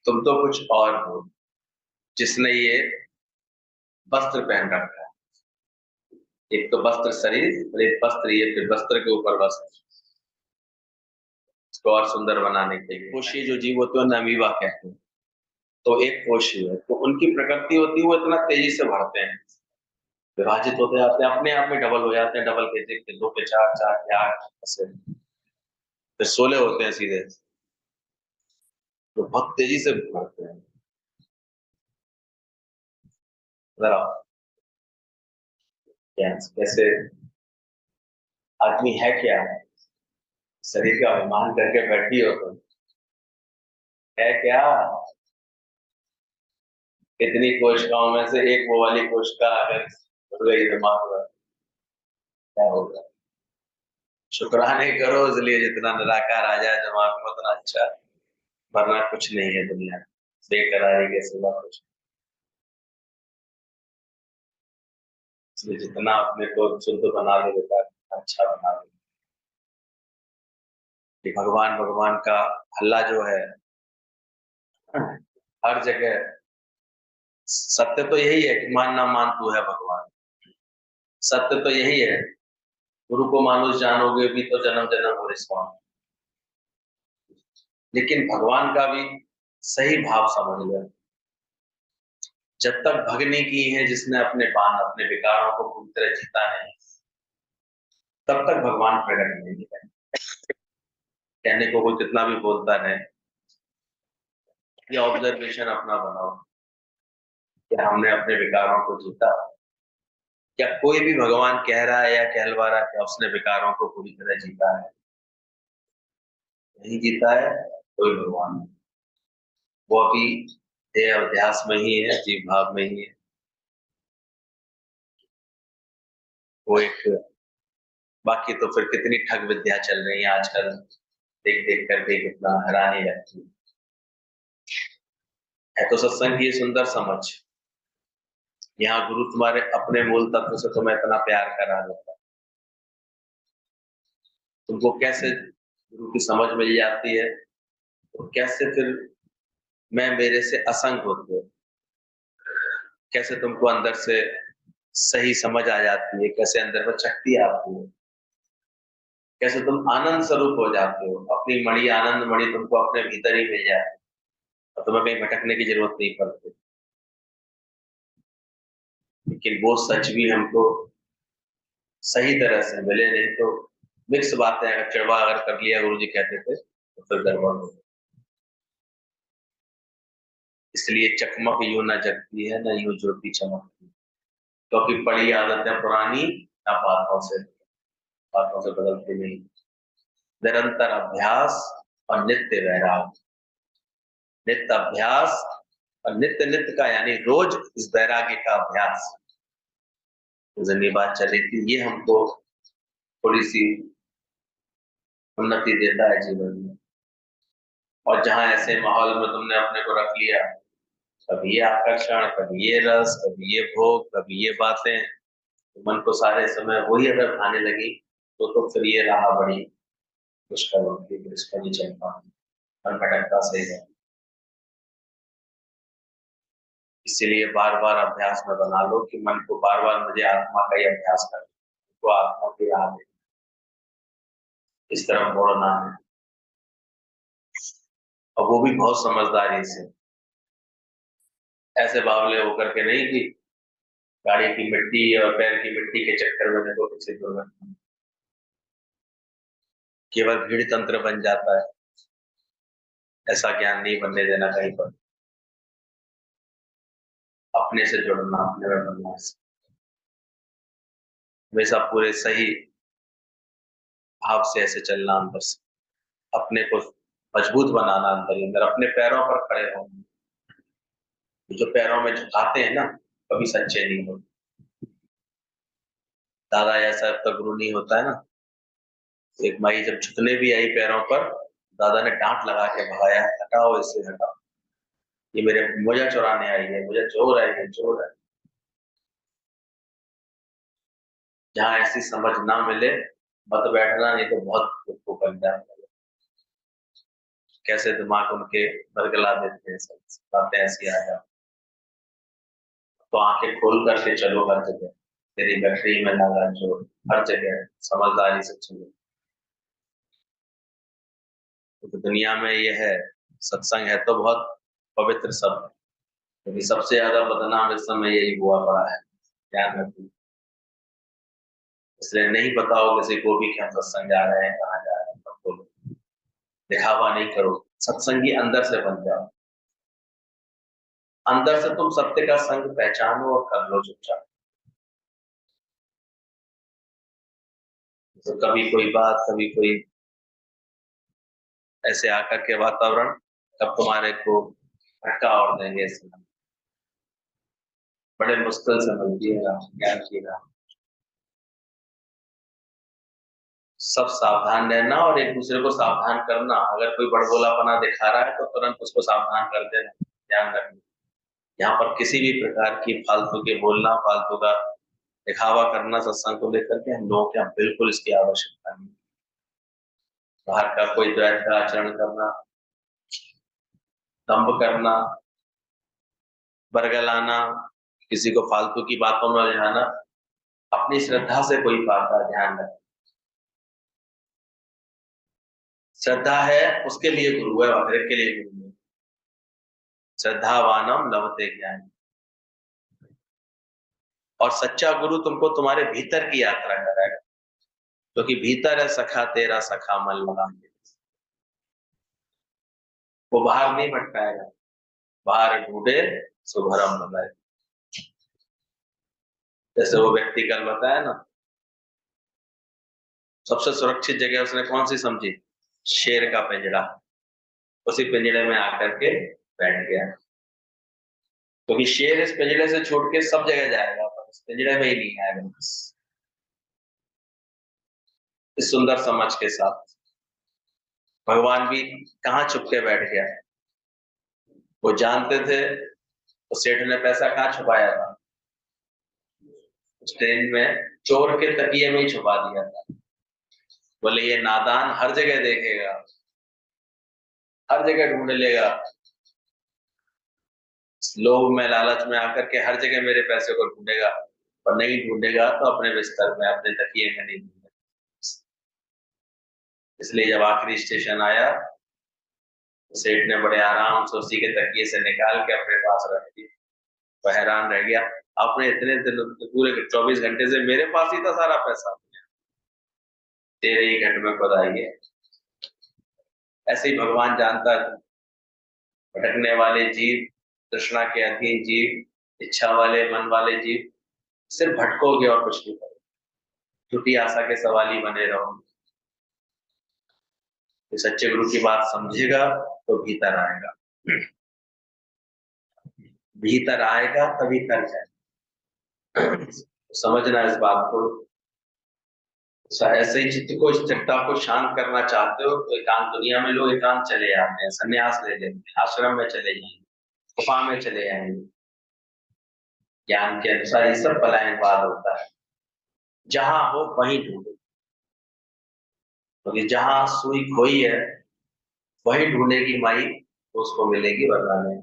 तुम तो कुछ और हो, जिसने ये वस्त्र पहन रखा है। एक तो वस्त्र शरीर और एक वस्त्र, ये फिर वस्त्र के ऊपर वस्त्र, इसको और सुंदर बनाने के लिए। कोशी जो जीव होते हैं अमीबा कहते हैं, तो एक कोशी है, तो उनकी प्रकृति होती है वो इतना तेजी से बढ़ते हैं, विभाजित होते जाते हैं, अपने आप में डबल हो जाते हैं, डबल के 2 के 4, 4 के 8, ऐसे फिर 16 होते हैं सीधे, तो बहुत तेजी से बढ़ते हैं। जरा कैसे आदमी है क्या, शरीर का अभिमान करके बैठी हो तुम, है क्या? इतनी कोशिकाओं में से एक वो वाली कोशिका अगर उड़ गई दिमाग में, क्या होगा? शुक्राने करो इसलिए जितना निराकार आ जाए दिमाग में उतना अच्छा, वरना कुछ नहीं है दुनिया, बेकरारी के सिवा कुछ। इसलिए जितना अपने को शुद्ध बना लो बेटा, अच्छा बना लो। कि भगवान भगवान का हल्ला जो है हर जगह, सत्य तो यही है कि मान ना मान तू है भगवान, सत्य तो यही है, गुरु को मानुष जानोगे भी तो जन्म जन्म हो रिश्वान। लेकिन भगवान का भी सही भाव समझ लो, जब तक भगने की है जिसने अपने बाण अपने विकारों को पूरी तरह जीता है, तब तक भगवान प्रकट नहीं है। कहने को कोई कितना भी बोलता है, ये ऑब्जर्वेशन अपना बनाओ, क्या हमने अपने विकारों को जीता? क्या कोई भी भगवान कह रहा है या कहलवा रहा है क्या उसने विकारों को पूरी तरह जीता है? नहीं जीता है कोई भगवान नहीं। वो अभी देह अध्यास में ही है, जीव भाव में ही है। वो एक, बाकी तो फिर कितनी ठग विद्या चल रही है आजकल, देख देख करके कितना हैरानी लगती है। तो सत्संग की ये सुंदर समझ, यहाँ गुरु तुम्हारे अपने मूल तत्व से तुम्हें इतना प्यार करा देता है, तुमको कैसे गुरु की समझ मिल जाती है, तो कैसे फिर मैं मेरे से असंग होते हो, कैसे तुमको अंदर से सही समझ आ जाती है, कैसे अंदर में शक्ति आती है, कैसे तुम आनंद स्वरूप हो जाते हो, अपनी मणि आनंद मणि तुमको अपने भीतर ही मिल जाती है और तुम्हें कहीं भटकने की जरूरत नहीं पड़ती। लेकिन वो सच भी हमको सही तरह से मिले नहीं तो मिक्स बातें, अगर चढ़वा अगर कर लिया गुरु जी कहते थे तो फिर गड़बड़ हो। इसलिए चकमक यूं न जगती है न यूं ज्योति चमकती, क्योंकि पड़ी आदतें पुरानी ना बातों से बदलती नहीं। निरंतर अभ्यास और नित्य वैराग, नित्य अभ्यास और नित्य नित्य का यानी रोज इस वैराग्य का अभ्यास, जितनी बात चल रही थी ये हमको थोड़ी सी उन्नति देता है जीवन में। और जहां ऐसे माहौल में तुमने अपने को रख लिया, कभी ये आकर्षण, कभी ये रस, कभी ये भोग, कभी ये बातें, तो मन को सारे समय वही अगर खाने लगी तो फिर ये राह बड़ी मुश्किल होती है, इसका नहीं चल पाती, मन भटकता सही है। इसीलिए बार बार अभ्यास में बना लो कि मन को बार बार मुझे आत्मा का ही अभ्यास करना, तो आत्मा की राह है, इस तरफ मोड़ना है। और वो भी बहुत समझदारी से, ऐसे बावले होकर के नहीं कि गाड़ी की मिट्टी और पैर की मिट्टी के चक्कर में देखो किसी दुर्घटना, केवल भीड़ तंत्र बन जाता है, ऐसा ज्ञान नहीं बनने देना कहीं पर। अपने से जुड़ना, अपने में बनना, हमेशा पूरे सही भाव से ऐसे चलना, अंदर से अपने को मजबूत बनाना, अंदर ही अंदर अपने पैरों पर खड़े होना। जो पैरों में झुकाते हैं ना, कभी सच्चे नहीं होते। दादा जैसा अब तक गुरु नहीं होता है ना। एक माई जब झुकने भी आई पैरों पर, दादा ने डांट लगा के भगाया, हटाओ इससे, हटाओ, ये मेरे मुझे चुराने आई है, मुझे चोर आई है, चोर है। जहाँ ऐसी समझ ना मिले मत बैठना, नहीं तो बहुत दुख को बन जाता है। कैसे दिमाग उनके बरगला देते हैं, सब बातें ऐसी आ जाती। तो आंखें खोल करके चलो हर जगह, तेरी बैटरी में लगा जो हर जगह समझदारी से चलो। तो दुनिया में ये है, सत्संग है तो बहुत पवित्र शब्द, क्योंकि सबसे ज्यादा बदनाम इस समय यही हुआ पड़ा है, ध्यान रखिए। इसलिए नहीं बताओ किसी को भी कि हम सत्संग जा रहे हैं, कहाँ जा रहे हैं, तब बोलो, दिखावा नहीं करो, सत्संगी अंदर से बन जाओ। अंदर से तुम सत्य का संग पहचानो और कर लो चुपचाप। तो कभी कोई बात, कभी कोई ऐसे आकर के वातावरण, तब तुम्हारे को भटका और देंगे इसमें। बड़े मुश्किल से मिलतीएगा ज्ञान की राह। सब सावधान रहना और एक दूसरे को सावधान करना। अगर कोई बड़बोलापना दिखा रहा है तो तुरंत उसको सावधान कर देना, ध्यान रखना। यहाँ पर किसी भी प्रकार की फालतू के बोलना, फालतू का दिखावा करना सत्संग को लेकर के हम लोगों के यहाँ बिल्कुल इसकी आवश्यकता नहीं। बाहर का कोई द्वैत का आचरण करना, दंभ करना, बरगलाना, किसी को फालतू की बातों में उलझाना, अपनी श्रद्धा से कोई पाता, ध्यान रखें। श्रद्धा है उसके लिए गुरु है, हर एक के लिए गुरु है। श्रद्धावानम लभते ज्ञान। और सच्चा गुरु तुमको तुम्हारे भीतर की यात्रा कराएगा, क्योंकि भीतर है सखा तेरा सखा मन लगा, वो बाहर नहीं भटकाएगा। बाहर ढूंढे सो भरम लगाए। जैसे वो व्यक्ति कल बताया ना, सबसे सुरक्षित जगह उसने कौन सी समझी? शेर का पिंजरा। उसी पिंजरे में आकर के बैठ गया, क्योंकि शेर इस पिंजरे से छूट के सब जगह जाएगा, पर इस पिंजरे में ही नहीं आएगा। इस सुंदर समझ के साथ भगवान भी कहाँ छुप के बैठ गया। वो जानते थे तो सेठ ने पैसा कहाँ छुपाया था? उस ट्रेन में चोर के तकिए में ही छुपा दिया था। बोले ये नादान हर जगह देखेगा, हर जगह ढूंढ लेगा, लोभ में लालच में आकर के हर जगह मेरे पैसे को ढूंढेगा, और नहीं ढूंढेगा तो अपने बिस्तर में, अपने तकिए में नहीं ढूंढेगा। इसलिए जब आखिरी स्टेशन आया तो सेठ ने बड़े आराम से उसी के तकिए से निकाल के अपने पास रख दिया। वो हैरान रह गया, आपने इतने दिन पूरे 24 घंटे से मेरे पास ही था सारा पैसा, तेरे ही घट में खुदाई है। ऐसे ही भगवान जानता है भटकने वाले जीव, तृष्णा के अधीन जीव, इच्छा वाले मन वाले जीव, सिर्फ भटकोगे और कुछ नहीं करोगे, झूठी आशा के सवाली बने रहोगे। तो सच्चे गुरु की बात समझेगा तो भीतर आएगा, भीतर आएगा तभी कर जाएगा। समझना इस बात को। ऐसे ही चित्त को, स्थिरता को शांत करना चाहते हो तो एकांत, दुनिया में लोग एकांत चले जाते हैं, संन्यास ले लेते हैं, आश्रम में चले जाएंगे, गुफा में चले जाएंगे। ज्ञान के अनुसार ये सब पलायनवाद होता है। जहां हो वहीं ढूंढो, क्योंकि जहां सुई खोई है वही ढूंढेगी माई, तो उसको मिलेगी वरदाने।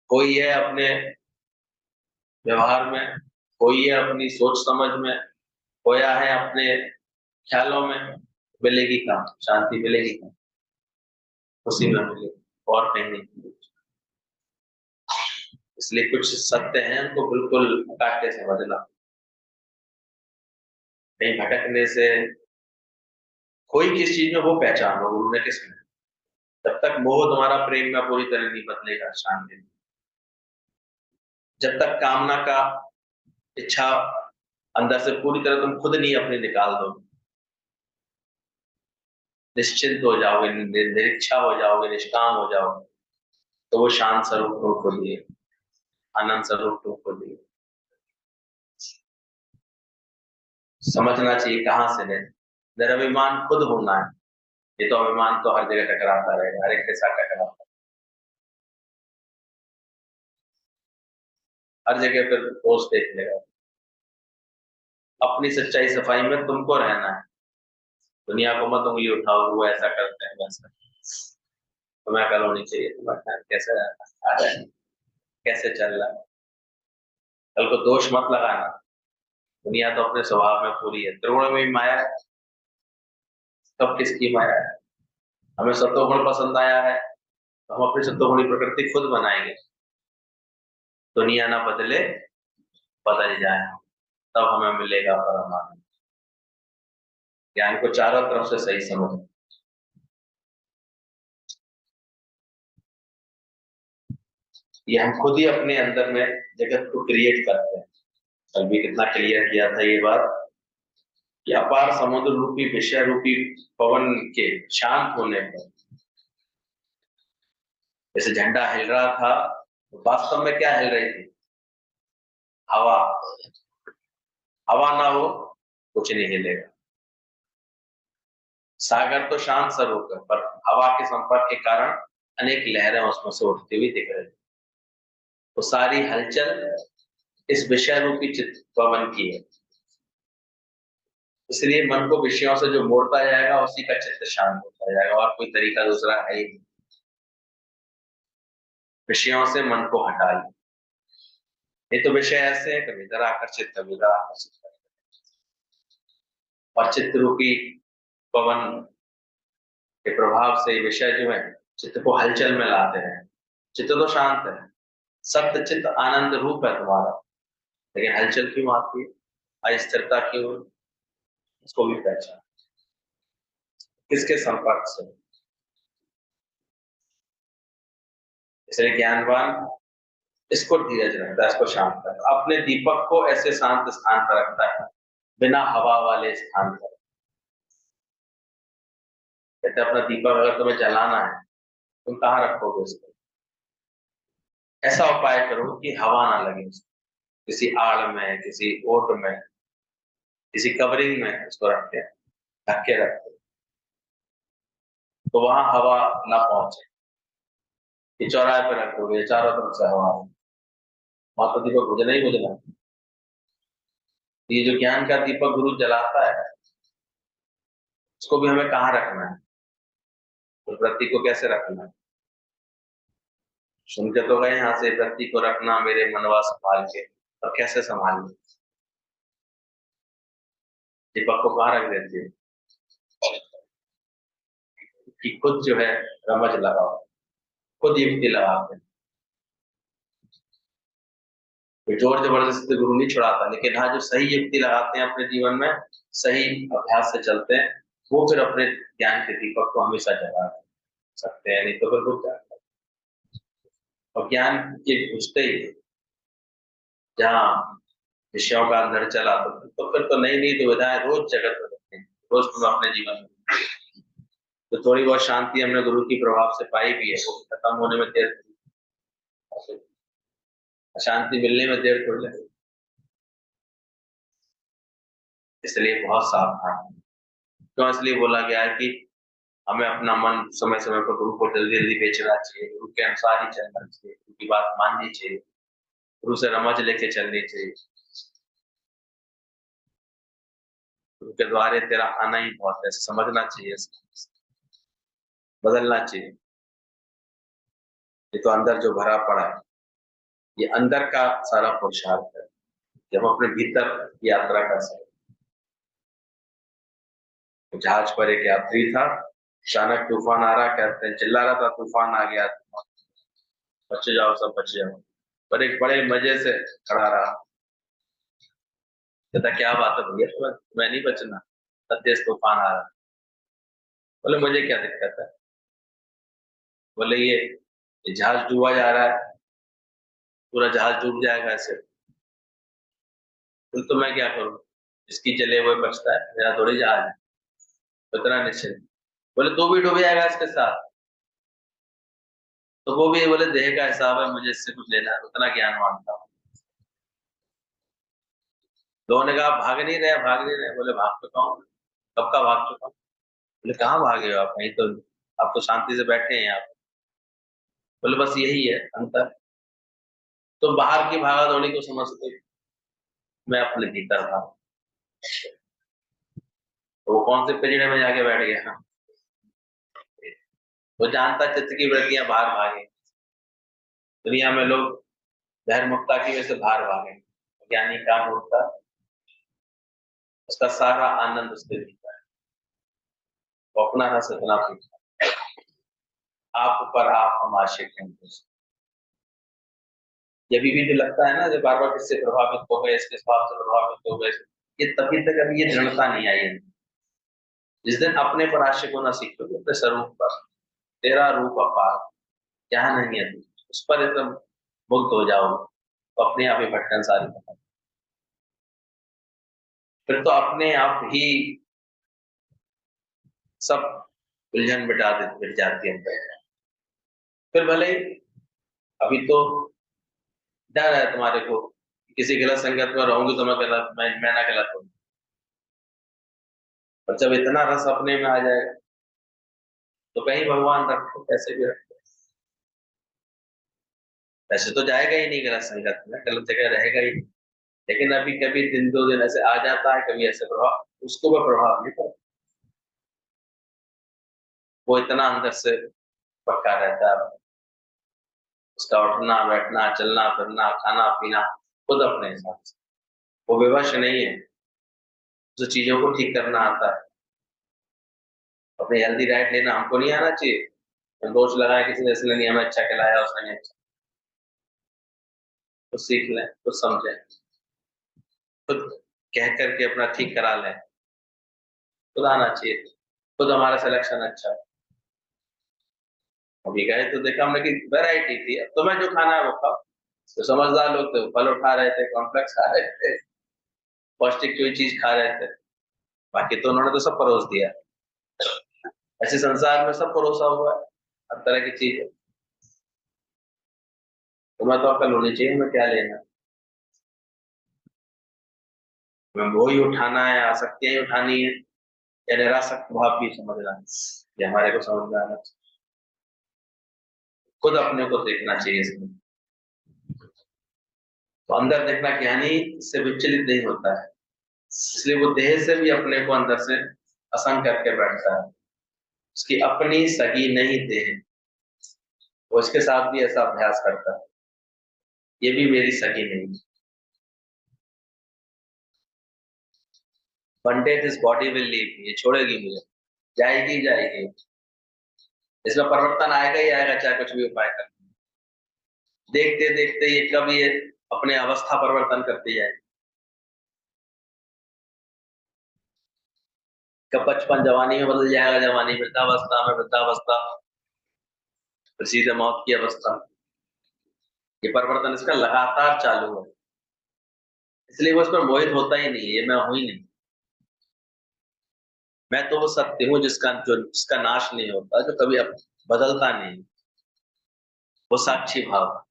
कोई है अपने व्यवहार में, कोई है अपनी सोच समझ में, खोया है अपने ख्यालों में, मिलेगी कहाँ शांति? मिलेगी कहाँ? उसी में मिलेगी, और कहीं नहीं। इसलिए कुछ सत्य हैं उनको बिल्कुल काट के समझना, नहीं भटकने से। कोई किस चीज में वो पहचान हो, गुरु ने किसमें? जब तक मोह तुम्हारा प्रेम में पूरी तरह नहीं बदलेगा, शांति। जब तक कामना का इच्छा अंदर से पूरी तरह तुम खुद नहीं अपनी निकाल दो, निश्चिंत हो जाओगे, निरीक्षा हो जाओगे, निष्काम हो जाओगे, तो वो शांत स्वरूप तुम खोलिए, आनंद स्वरूप तुम खोलिए। समझना चाहिए कहाँ से ले। निरभिमान खुद होना है। ये तो अभिमान तो हर जगह टकराता रहेगा, हर एक के साथ टकराता है, हर जगह फिर दोष देख लेगा। अपनी सच्चाई सफाई में तुमको रहना है, दुनिया को मत उंगली उठाओ, वो ऐसा करते हैं वैसा। तुम्हें अकल होनी चाहिए, तुम्हें कैसे आ रहा है, कैसे चल रहा है। कल को दोष मत लगाना, दुनिया तो अपने स्वभाव में पूरी है, त्रिगुण में भी माया है, तब किसकी माया है। हमें सत्वगुण पसंद आया है, तो हम अपनी सत्वगुणी प्रकृति खुद बनाएंगे, दुनिया ना बदले बदल जाए, तब हमें मिलेगा परमानंद। ज्ञान को चारों तरफ से सही समझ, ये हम खुद ही अपने अंदर में जगत को क्रिएट करते हैं। कल भी कितना क्लियर किया था ये बात कि अपार समुद्र रूपी विषय रूपी पवन के शांत होने पर जैसे झंडा हिल रहा था, तो वास्तव में क्या हिल रही थी? हवा। हवा ना हो कुछ नहीं हिलेगा। सागर तो शांत स्वरूप है, पर हवा के संपर्क के कारण अनेक लहरें उसमें से उठती हुई दिख रही। तो सारी हलचल इस विषय रूपी चित्त पवन की है। इसलिए मन को विषयों से जो मोड़ता जाएगा उसी का चित्त शांत होता जाएगा, और कोई तरीका दूसरा है ही नहीं। विषयों से मन को हटा ले। ये तो विषय ऐसे है, कभी इधर आकर्षित कभी इधर आकर्षित करते हैं। और चित्त रूपी पवन के प्रभाव से विषय जो है चित्त को हलचल में लाते हैं। चित्त तो शांत है, सत्य चित्त आनंद रूप है तुम्हारा, लेकिन हलचल क्यों आती है, अस्थिरता क्यों, इसको भी पहचान। किसके संपर्क से? इसलिए ज्ञानवान इसको धीरज रखता है, इसको शांत रखता है, अपने दीपक को ऐसे शांत स्थान पर रखता है, बिना हवा वाले स्थान पर। कहते अपना दीपक अगर तुम्हें जलाना है, तुम कहाँ रखोगे उसको? ऐसा उपाय करो कि हवा ना लगे उसको, किसी आड़ में, किसी ओट में, किसी कवरिंग में उसको रखते हैं, ढक के रखते हैं, तो वहां हवा ना पहुंचे। ये चौराहे पे रख दोगे, चारों तरफ से हवा, वहां तो दीपक बुझना ही बुझना। ये जो ज्ञान का दीपक गुरु जलाता है, उसको भी हमें कहाँ रखना है, उस वृत्ति को कैसे रखना है? सुन के तो गए यहाँ से, वृत्ति को रखना मेरे मनवा संभाल के, और कैसे संभालना? दीपक को कहाँ रख देती है कि खुद जो है रमज लगाओ, खुद युक्ति लगाते हैं। कोई जोर जबरदस्ती गुरु नहीं छुड़ाता, लेकिन हाँ जो सही युक्ति लगाते हैं अपने जीवन में, सही अभ्यास से चलते हैं, वो फिर अपने ज्ञान के दीपक को हमेशा जगा सकते हैं, नहीं तो फिर रुक जाते हैं। और ज्ञान के घुसते ही जहाँ विषयों का अंदर चला, तो फिर तो नई नई दुविधाएं रोज जगत में रखते हैं, रोज तुम अपने जीवन में। तो थोड़ी बहुत शांति हमने गुरु की प्रभाव से पाई भी है, वो खत्म होने में देर, शांति मिलने में देर थोड़ी लगेगी। इसलिए बहुत सावधान। क्यों इसलिए बोला गया है कि हमें अपना मन समय समय पर गुरु को जल्दी जल्दी बेचना चाहिए, गुरु के अनुसार ही चलना चाहिए, गुरु की बात माननी चाहिए, गुरु से रमज लेके चलनी चाहिए। गुरु के द्वारे तेरा आना ही बहुत है, समझना चाहिए, बदलना चाहिए। ये तो अंदर जो भरा पड़ा है, ये अंदर का सारा पुरुषार्थ है, जब अपने भीतर यात्रा कर सकते। जहाज पर एक यात्री था, अचानक तूफान आ रहा, कहते हैं चिल्ला रहा था, तूफान आ गया, बच जाओ सब बच जाओ, पर एक बड़े मजे से खड़ा रहा। कहता क्या बात है भैया, मैं नहीं बचना, तेज तूफान आ रहा। बोले मुझे क्या दिक्कत है? बोले ये जहाज डूबा जा रहा है, पूरा जहाज डूब जाएगा ऐसे, तो मैं क्या करूं? इसकी जले हुए बचता है, मेरा थोड़ी जहाज है। उतना निश्चित। बोले तू भी डूब जाएगा इसके साथ। तो वो भी बोले देह का हिसाब है, मुझे इससे कुछ लेना है, उतना ज्ञानवान था। लोगों ने कहा भाग नहीं रहे, भाग नहीं रहे। बोले भाग चुका हूँ, कब का भाग चुका हूँ। बोले कहाँ भागे हो आप, कहीं तो आप तो शांति से बैठे हैं यहाँ। बोले बस यही है अंतर, तो बाहर की भागा दौड़ी को समझते, मैं अपने भीतर था। तो वो कौन से पिंजड़े में जाके बैठ गया? वो जानता चित्त की वृत्तियां बाहर भागे। दुनिया में लोग बहिर्मुखता की वजह से बाहर भागे, ज्ञानी काम होता, उसका सारा आनंद उसके भीतर है। वो अपना रस इतना पीता, आप ऊपर आप हम आशिक हैं। ये अभी भी जो लगता है ना, जो बार बार किससे प्रभावित हो गए, इसके स्वभाव से प्रभावित हो गए, ये तभी तक अभी ये दृढ़ता नहीं आई है। जिस दिन अपने पर आशिक होना सीखोगे, अपने स्वरूप पर, तेरा रूप अपार, क्या नहीं है तू, उस पर एकदम मुग्ध हो जाओ, तो अपने आप ही भटकन सारी खत्म। फिर तो अपने आप ही सब उलझन मिटा दे, मिट जाती है अंदर। फिर भले ही अभी तो डर है तुम्हारे को, किसी गलत संगत में रहूंगी तो मैं ना गलत हूँ। और जब इतना रस अपने में आ जाएगा, तो कहीं भगवान रखो, कैसे भी रखो, वैसे तो जाएगा ही नहीं गलत संगत में, गलत जगह रहेगा ही नहीं। लेकिन अभी कभी दिन दो दिन ऐसे आ जाता है, कभी ऐसे प्रभाव, उसको भी प्रभाव नहीं पड़ता। वो इतना अंदर से पक्का रहता है, उसका उठना बैठना चलना फिरना खाना पीना खुद अपने हिसाब से, वो विवश नहीं है। जो चीजों को ठीक करना आता है, अपनी हेल्दी डाइट लेना हमको नहीं आना चाहिए। हम दोष लगाए किसी ने, इसने नहीं हमें अच्छा खिलाया, उसने नहीं अच्छा, तो सीख लें, तो समझें, खुद कह करके अपना ठीक करा लें, खुद आना चाहिए, खुद हमारा सिलेक्शन अच्छा है। अभी गए तो देखा हमने कि वैरायटी थी, अब तुम्हें जो खाना है वो खाओ। तो समझदार लोग थे, फल उठा रहे थे, कॉम्प्लेक्स खा रहे थे, पौष्टिक कोई चीज खा रहे थे, बाकी तो उन्होंने तो सब परोस दिया। ऐसे संसार में सब परोसा हुआ है, हर तरह की चीज है। तुम्हें तो अकल होनी चाहिए, हमें क्या लेना, हमें वो ही उठाना है, आसक्तियां ही उठानी है, या निरासक्त भाव भी समझना है, ये हमारे को समझ में आना चाहिए। खुद अपने को देखना चाहिए इसमें। तो अंदर देखना, ज्ञानी से विचलित नहीं होता है, इसलिए वो देह से भी अपने को अंदर से असंग करके बैठता है। उसकी अपनी सगी नहीं देह, वो इसके साथ भी ऐसा अभ्यास करता है, ये भी मेरी सगी नहीं। One day this body will leave, ये छोड़ेगी मुझे, जाएगी जाएगी, इसमें परिवर्तन आएगा ही आएगा, चाहे कुछ भी उपाय कर। देखते देखते ये कब ये अपने अवस्था परिवर्तन करती है, कब बचपन जवानी में बदल जाएगा, जवानी वृद्धावस्था में, वृद्धावस्था फिर सीधे मौत की अवस्था। ये परिवर्तन इसका लगातार चालू है, इसलिए वो इस पर मोहित होता ही नहीं है, ये मैं हूं ही नहीं। मैं तो वो सत्य हूँ जिसका नाश नहीं होता, जो कभी अब बदलता नहीं, वो साक्षी भाव।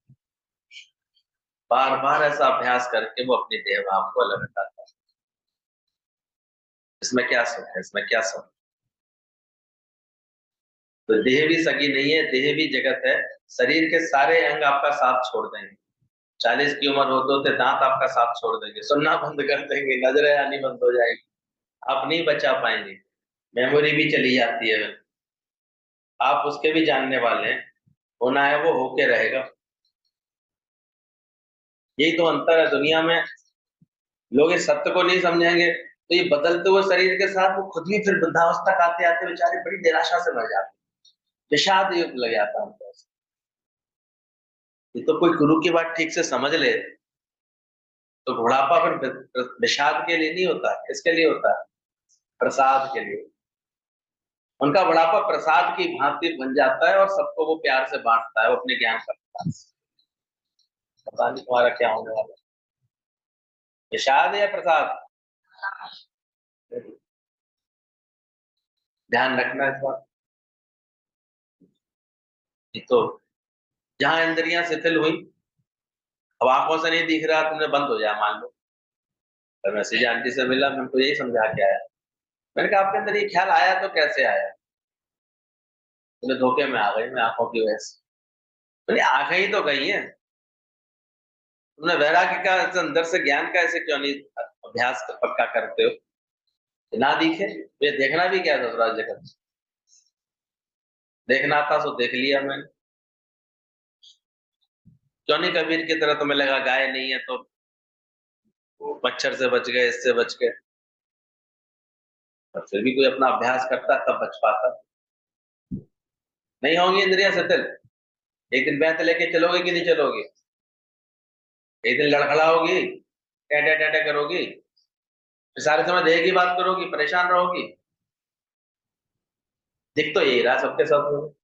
बार बार ऐसा अभ्यास करके वो अपने देह भाव को अलग हटाता है। इसमें क्या सुख है, इसमें क्या सुख। तो देह भी सगी नहीं है, देह भी जगत है। शरीर के सारे अंग आपका साथ छोड़ देंगे, 40 की उम्र होते होते दांत आपका साथ छोड़ देंगे, सुनना बंद कर देंगे, नजरें आनी बंद हो जाएगी, आप नहीं बचा पाएंगे, मेमोरी भी चली जाती है। आप उसके भी जानने वाले हैं, होना है वो होके रहेगा। यही तो अंतर है दुनिया में। लोग इस सत्य को नहीं समझेंगे, तो ये बदलते हुए शरीर के साथ वो खुद भी फिर वृद्धावस्था तक आते आते बेचारे बड़ी निराशा से मर जाते, विषाद युग लग जाता है उनको। ये तो कोई गुरु की बात ठीक से समझ ले, तो बुढ़ापा फिर विषाद के लिए नहीं होता, किसके लिए होता है, प्रसाद के लिए। उनका बुढ़ापा प्रसाद की भांति बन जाता है, और सबको वो प्यार से बांटता है, वो अपने ज्ञान का प्रसाद। पता नहीं तुम्हारा क्या होने वाला है, विषाद या प्रसाद, ध्यान रखना इस बात। ये तो जहां इंद्रियां शिथिल हुई, अब आंखों से नहीं दिख रहा, तुमने बंद हो जाए मान लो। तो मैसेज आंटी से मिला, मैं उनको यही समझा के आया, मैंने कहा आपके अंदर ये ख्याल आया तो कैसे आया। बोले धोखे में आ गई मैं आंखों की वजह से। बोले आ गई तो गई है, तुमने वैराग्य का अंदर से ज्ञान का ऐसे क्यों नहीं अभ्यास पक्का करते हो, ना दिखे तो ये देखना भी क्या दूसरा जगत। देखना था सो देख लिया मैंने। क्यों नहीं कबीर की तरह तुम्हें लगा गाय नहीं है तो मच्छर से बच गए, इससे बच गए। पर फिर भी कोई अपना अभ्यास करता तब बच पाता। नहीं होंगी इंद्रियां शिथिल। एक दिन बैत लेके चलोगे कि नहीं चलोगे? एक दिन लड़खड़ाओगी, टेटे टेटे करोगी, फिर सारे समय देह की बात करोगी, परेशान रहोगी। दिख तो यही रहा सबके सब लोग।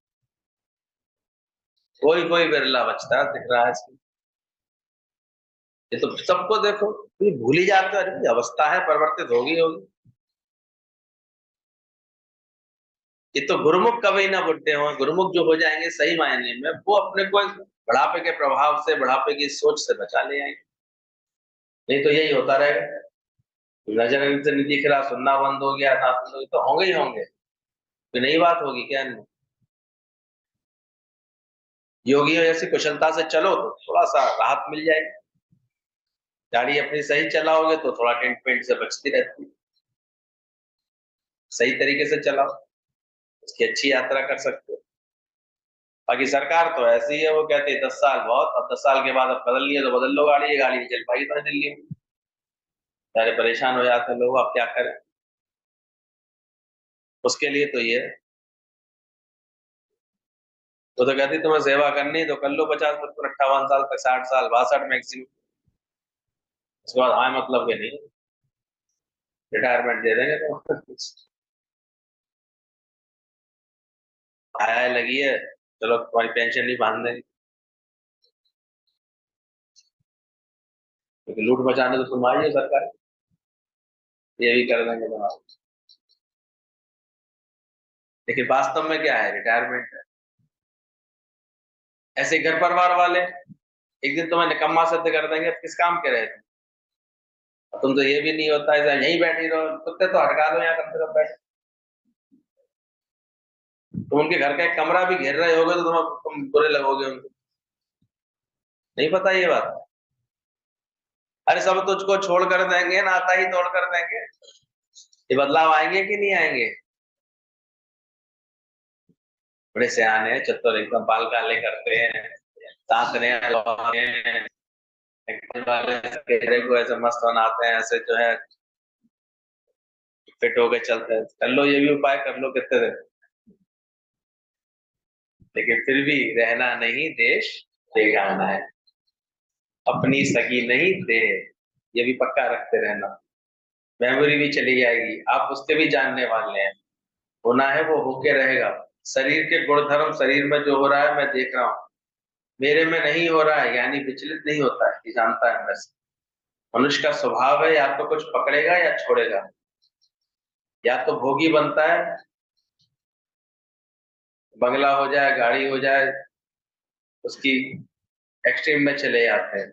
कोई कोई बिरला बचता है दिख रहा है इसमें। ये तो सबको देखो, ये भूल ही जाते हो, अरे अवस्था है परिवर्तित होगी होगी। ये तो गुरुमुख कभी ना बुढ़े हो, गुरुमुख जो हो जाएंगे सही मायने में, वो अपने को बुढ़ापे के प्रभाव से, बुढ़ापे की सोच से बचा ले आएंगे। नहीं तो यही होता रहेगा, नजर से नहीं दिख रहा, सुनना बंद हो गया, ना सुन, तो होंगे ही होंगे। तो नई बात होगी क्या? नहीं। योगियों जैसी कुशलता से चलो तो थोड़ा सा राहत मिल जाएगी। गाड़ी अपनी सही चलाओगे तो थोड़ा डेंट पेंट से बचती रहती है। सही तरीके से चलाओ, उसकी अच्छी यात्रा कर सकते हो। बाकी सरकार तो ऐसी है, वो कहती है 10 साल बहुत, अब 10 साल के बाद अब बदल लिए तो बदल लो गाड़ी, ये गाड़ी नहीं चल पाई तो दिल्ली में। सारे परेशान हो जाते हैं लोग, अब क्या करें। उसके लिए तो ये है। तो कहती तुम्हें सेवा करनी तो कर लो 50 55 58 साल तक, 60 साल 62 मैक्सिमम। उसके बाद हाँ मतलब के नहीं, रिटायरमेंट दे देंगे तो। आया लगी है, चलो तुम्हारी पेंशन नहीं बांध देंगे, क्योंकि लूट मचाने तो तुम्हारी है सरकार, ये भी कर देंगे तुम्हारा। लेकिन वास्तव में क्या है? रिटायरमेंट है। ऐसे घर परिवार वाले एक दिन तुम्हें निकम्मा सिद्ध कर देंगे, किस काम के रहे तुम तो ये भी नहीं होता है यहीं बैठी रहो, कुत्ते तो हटका दो यहाँ कम से कम बैठ। तुम उनके घर का एक कमरा भी घेर रहे होगे तो तुम बुरे लगोगे उनको। नहीं पता ये बात? अरे सब तुझको छोड़ कर देंगे, नाता ही तोड़ कर देंगे। ये बदलाव आएंगे कि नहीं आएंगे? बड़े सियाने हैं, चतुर, एकदम बाल काले करते हैं, दांत नए लगाते हैं, एकदम वाले चेहरे को ऐसे मस्त बनाते हैं, ऐसे जो है फिट होके चलते हैं। कर लो ये भी उपाय, कर लो कितने दिन, लेकिन फिर भी रहना नहीं देश बेगाना है, अपनी सगी नहीं दे, ये भी पक्का रखते रहना। मेमोरी भी चली जाएगी, आप उसके भी जानने वाले हैं। होना है वो होके रहेगा। शरीर के गुणधर्म शरीर में जो हो रहा है मैं देख रहा हूँ, मेरे में नहीं हो रहा है, यानी विचलित नहीं होता है, ये जानता है बस। मनुष्य का स्वभाव है, या तो कुछ पकड़ेगा या छोड़ेगा, या तो भोगी बनता है, बंगला हो जाए, गाड़ी हो जाए, उसकी एक्सट्रीम में चले जाते हैं।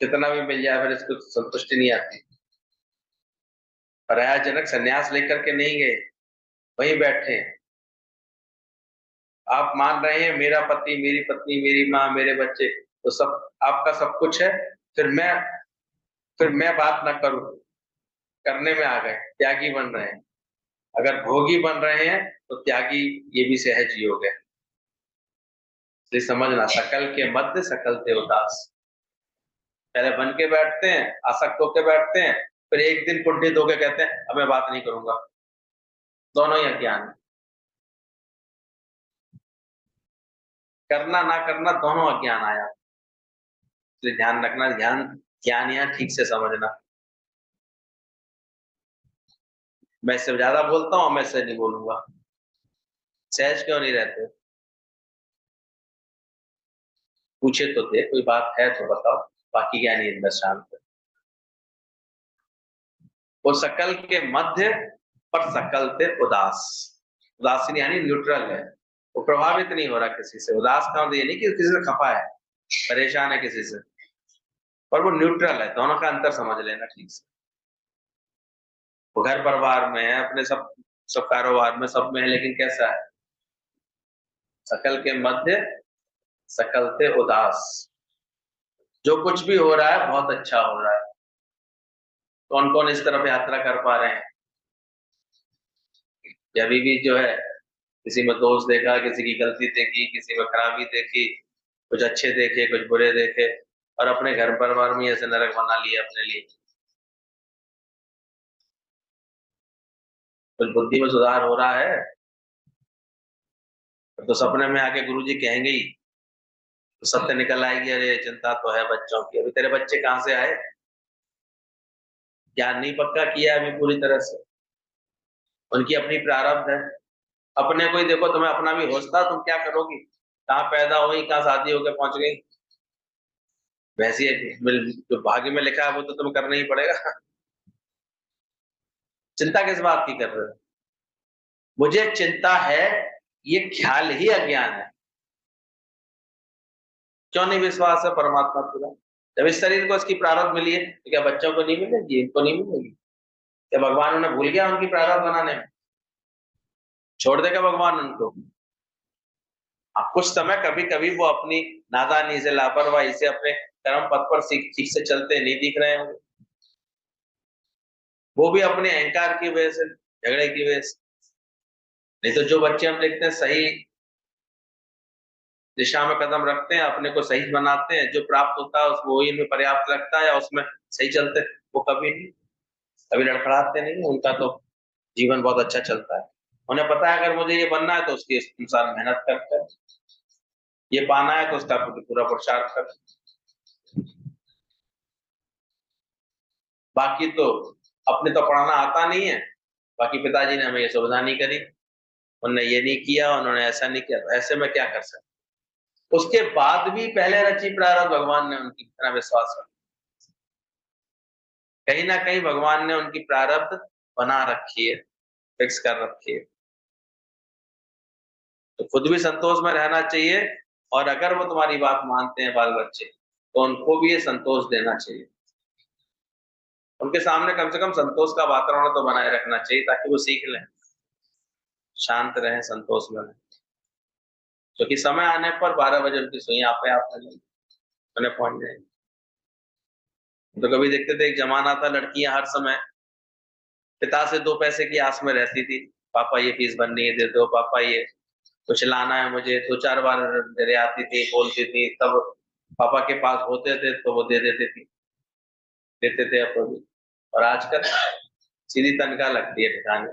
कितना भी मिल जाए फिर इसको संतुष्टि नहीं आती। पराया जनक संन्यास लेकर के नहीं गए, वहीं बैठे हैं। आप मान रहे हैं मेरा पति, मेरी पत्नी, मेरी माँ, मेरे बच्चे तो सब आपका सब कुछ है, फिर मैं बात ना करूं, करने में आ गए, त्यागी बन रहे हैं। अगर भोगी बन रहे हैं तो त्यागी ये भी सहज योग है। इसलिए समझना, सकल के मध्य सकल ते उदास। पहले बन के बैठते हैं, आसक्त होके बैठते हैं, फिर एक दिन कुंठित होके कहते हैं अब मैं बात नहीं करूंगा। दोनों ही अज्ञान है। करना ना करना दोनों अज्ञान आया। इसलिए ध्यान रखना, ध्यान ज्ञान यहाँ ठीक से समझना। मैं इससे ज्यादा बोलता हूँ, मैं इससे नहीं बोलूंगा। सहज क्यों नहीं रहते? पूछे तो थे, कोई बात है तो बताओ, बाकी ज्ञानी अंदर शांत है। वो सकल के मध्य पर सकल थे उदास। उदासीन यानी न्यूट्रल है, वो प्रभावित नहीं हो रहा किसी से। उदास का मतलब ये नहीं कि किसी से खफा है, परेशान है किसी से, पर वो न्यूट्रल है। दोनों का अंतर समझ लेना ठीक से। वो घर परिवार में है, अपने सब सब कारोबार में, सब में है, लेकिन कैसा है? सकल के मध्य सकल थे उदास। जो कुछ भी हो रहा है बहुत अच्छा हो रहा है। कौन कौन इस तरफ यात्रा कर पा रहे हैं? ये अभी भी जो है किसी में दोष देखा, किसी की गलती देखी, किसी में खराबी देखी, कुछ अच्छे देखे, कुछ बुरे देखे, और अपने घर परिवार में ऐसे नरक बना लिया अपने लिए। कुछ बुद्धि में सुधार हो रहा है तो सपने में आके गुरुजी कहेंगे ही, तो सत्य निकल आएगी, अरे चिंता तो है बच्चों की। अभी तेरे बच्चे कहाँ से आए? ज्ञान नहीं पक्का किया अभी पूरी तरह से, उनकी अपनी प्रारब्ध है। अपने को ही देखो, तुम्हें अपना भी होश था, तुम क्या करोगी? कहाँ पैदा हुई, कहाँ शादी होकर पहुंच गई। वैसे जो भाग्य में लिखा है वो तो तुम्हें करना ही पड़ेगा। चिंता किस बात की कर रहे हो? मुझे चिंता है, ये ख्याल ही अज्ञान है। क्यों नहीं विश्वास है परमात्मा पूरा? जब इस शरीर को इसकी प्रारब्ध मिली है, तो क्या बच्चों को नहीं मिलेगी, इनको नहीं मिलेगी? क्या भगवान उन्हें भूल गया उनकी प्रारब्ध बनाने में? छोड़ देगा भगवान उनको? अब कुछ समय कभी कभी वो अपनी नादानी से, लापरवाही से अपने कर्म पथ पर ठीक से चलते नहीं दिख रहे होंगे, वो भी अपने अहंकार की वजह से, झगड़े की वजह से। नहीं तो जो बच्चे हम देखते हैं सही दिशा में कदम रखते हैं, अपने को सही बनाते हैं, जो प्राप्त होता है उसको वही इनमें पर्याप्त लगता है या उसमें सही चलते हैं, वो कभी नहीं, कभी लड़खड़ाते नहीं, उनका तो जीवन बहुत अच्छा चलता है। उन्हें पता है अगर मुझे ये बनना है तो उसके अनुसार मेहनत करते हैं, ये पाना है तो उसका पूरा पुरुषार्थ कर। बाकी तो अपने तो पढ़ाना आता नहीं है, बाकी पिताजी ने हमें ये सुविधा नहीं करी, उन्होंने ये नहीं किया, उन्होंने ऐसा नहीं किया, तो ऐसे में क्या कर सकते? उसके बाद भी पहले रची प्रारब्ध भगवान ने उनकी इतना विश्वास रखा, कहीं ना कहीं भगवान ने उनकी प्रारब्ध बना रखी है, फिक्स कर रखी है। तो खुद भी संतोष में रहना चाहिए, और अगर वो तुम्हारी बात मानते हैं बाल बच्चे, तो उनको भी ये संतोष देना चाहिए। उनके सामने कम से कम संतोष का वातावरण तो बनाए रखना चाहिए, ताकि वो सीख लें, शांत रहें, संतोष में रहें। क्योंकि समय आने पर 12 बजे उनकी सुई आप उन्हें पहुंच जाएंगे। तो कभी देखते थे एक जमाना था, लड़कियां हर समय पिता से 2 पैसे की आस में रहती थी, पापा ये फीस भरनी है दे दो, पापा ये कुछ लाना है मुझे, 2-4 बार मेरे आती थी, बोलती थी, तब पापा के पास होते थे तो वो दे देती थी, देते थे अपन भी। और आजकल सीधी तनख्वाह लगती है ठिकाने।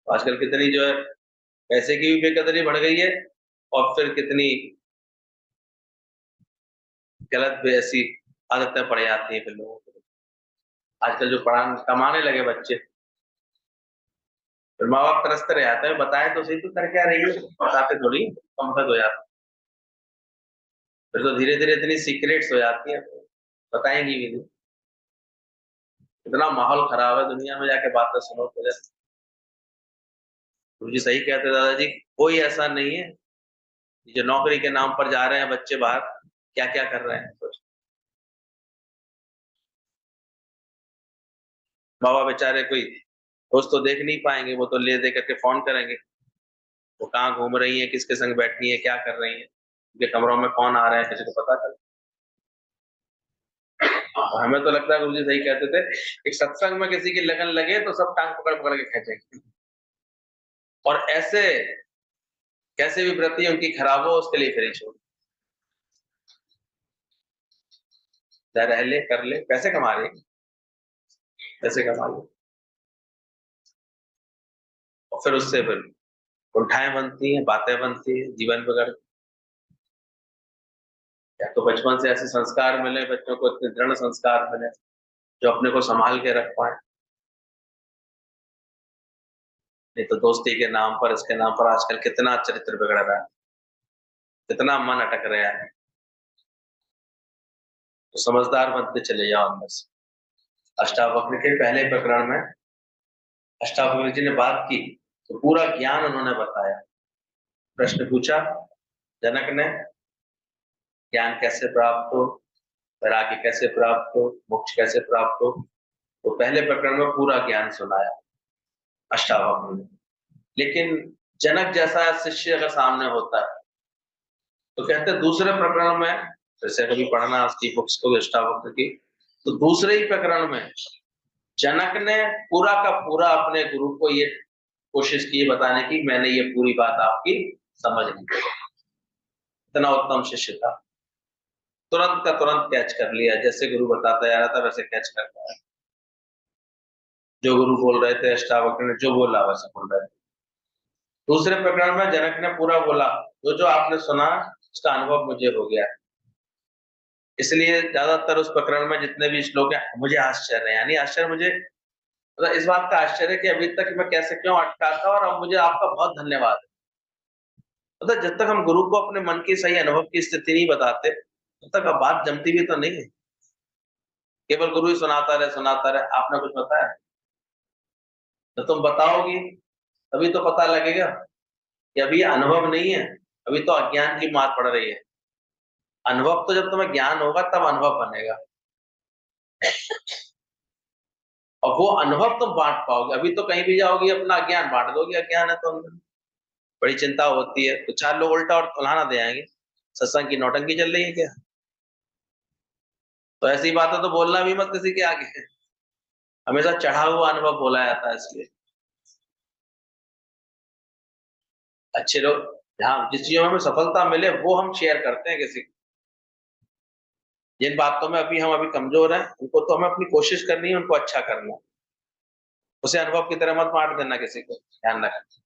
आजकल कितनी जो है पैसे की भी बेकदरी बढ़ गई है, और फिर कितनी गलत भी ऐसी आदतें पड़ जाती है फिर लोगों को। आजकल जो पढ़ा कमाने लगे बच्चे, फिर माँ बाप तरसते रह जाते हैं, बताए तो सही, तो कर क्या रही है, बताते थोड़ी, कम तक हो जाता। फिर तो धीरे धीरे इतनी सीक्रेट्स हो जाती है, बताएंगी भी नहीं। इतना माहौल खराब है दुनिया में, जाके बातें सुनो तो जैसे गुरुजी सही कहते दादाजी, कोई ऐसा नहीं है जो नौकरी के नाम पर जा रहे हैं बच्चे बाहर, क्या क्या कर रहे हैं सोच। बाबा बेचारे कोई रोज तो देख नहीं पाएंगे, वो तो ले दे करके फोन करेंगे, वो कहाँ घूम रही है, किसके संग बैठी है, क्या कर रही है, उनके कमरों में कौन आ रहा है, किसी को पता चल। और हमें तो लगता है गुरुजी सही कहते थे, एक सत्संग में किसी की लगन लगे तो सब टांग पकड़ पकड़ के खींचेंगे, और ऐसे कैसे भी वृत्ति उनकी खराब हो उसके लिए फिर छोड़, रह ले, कर ले, पैसे कमा रहे, पैसे कमा ले, और फिर उससे फिर उल्टाएं बनती हैं, बातें बनती हैं, जीवन बिगड़। या तो बचपन से ऐसे संस्कार मिले बच्चों को, इतने दृढ़ संस्कार मिले जो अपने को संभाल के रख पाए। नहीं तो दोस्ती के नाम पर, इसके नाम पर आजकल कितना चरित्र बिगड़ रहा है, कितना मन अटक रहा है। तो समझदार बनते चले जाओ अंदर से। अष्टावक्र के पहले प्रकरण में अष्टावक्र जी ने बात की, तो पूरा ज्ञान उन्होंने बताया। प्रश्न पूछा जनक ने, ज्ञान कैसे प्राप्त हो, वैराग्य कैसे प्राप्त हो, मोक्ष कैसे प्राप्त हो, तो पहले प्रकरण में पूरा ज्ञान सुनाया अष्टावक्र ने। लेकिन जनक जैसा शिष्य अगर सामने होता है, तो कहते हैं दूसरे प्रकरण में, जैसे कभी पढ़ना उसकी बुक्स को अष्टावक्र की, तो दूसरे ही प्रकरण में जनक ने पूरा का पूरा अपने गुरु को ये कोशिश की बताने की, मैंने ये पूरी बात आपकी समझ ली। इतना उत्तम शिष्य था, तुरंत का तुरंत कैच कर लिया, जैसे गुरु बताता जा रहा था वैसे कैच करता है। जो गुरु बोल रहे थे, अष्टावक्र ने जो बोला वैसे बोल रहे थे। दूसरे प्रकरण में जनक ने पूरा बोला, जो जो आपने सुना उसका अनुभव मुझे हो गया, इसलिए ज्यादातर उस प्रकरण में जितने भी श्लोक हैं मुझे आश्चर्य है, यानी आश्चर्य मुझे मतलब इस बात का आश्चर्य कि अभी तक मैं कैसे क्यों अटका था, और अब मुझे आपका बहुत धन्यवाद है। मतलब जब तक हम गुरु को अपने मन की सही अनुभव की स्थिति नहीं बताते, तब तक अब बात जमती भी तो नहीं है। केवल गुरु ही सुनाता रहे, आपने कुछ बताया तो तुम बताओगी तभी तो पता लगेगा कि अभी ये अनुभव नहीं है, अभी तो अज्ञान की मार पड़ रही है। अनुभव तो जब तुम्हें ज्ञान होगा तब अनुभव बनेगा, और वो अनुभव तुम बांट पाओगे। अभी तो कहीं भी जाओगी अपना अज्ञान बांट दोगे, अज्ञान है तो अंदर बड़ी चिंता होती है, तो चार लोग उल्टा और फलाना दे आएंगे, सत्संग की नौटंकी चल रही है क्या? तो ऐसी बातें तो बोलना भी मत किसी के आगे। हमेशा चढ़ा हुआ अनुभव बोला जाता है, इसलिए अच्छे लोग जहाँ जिस चीजों में हमें सफलता मिले वो हम शेयर करते हैं किसी को। जिन बातों में अभी हम अभी कमजोर हैं उनको तो हमें अपनी कोशिश करनी है, उनको अच्छा करना है। उसे अनुभव की तरह मत बांट देना किसी को, ध्यान रखना।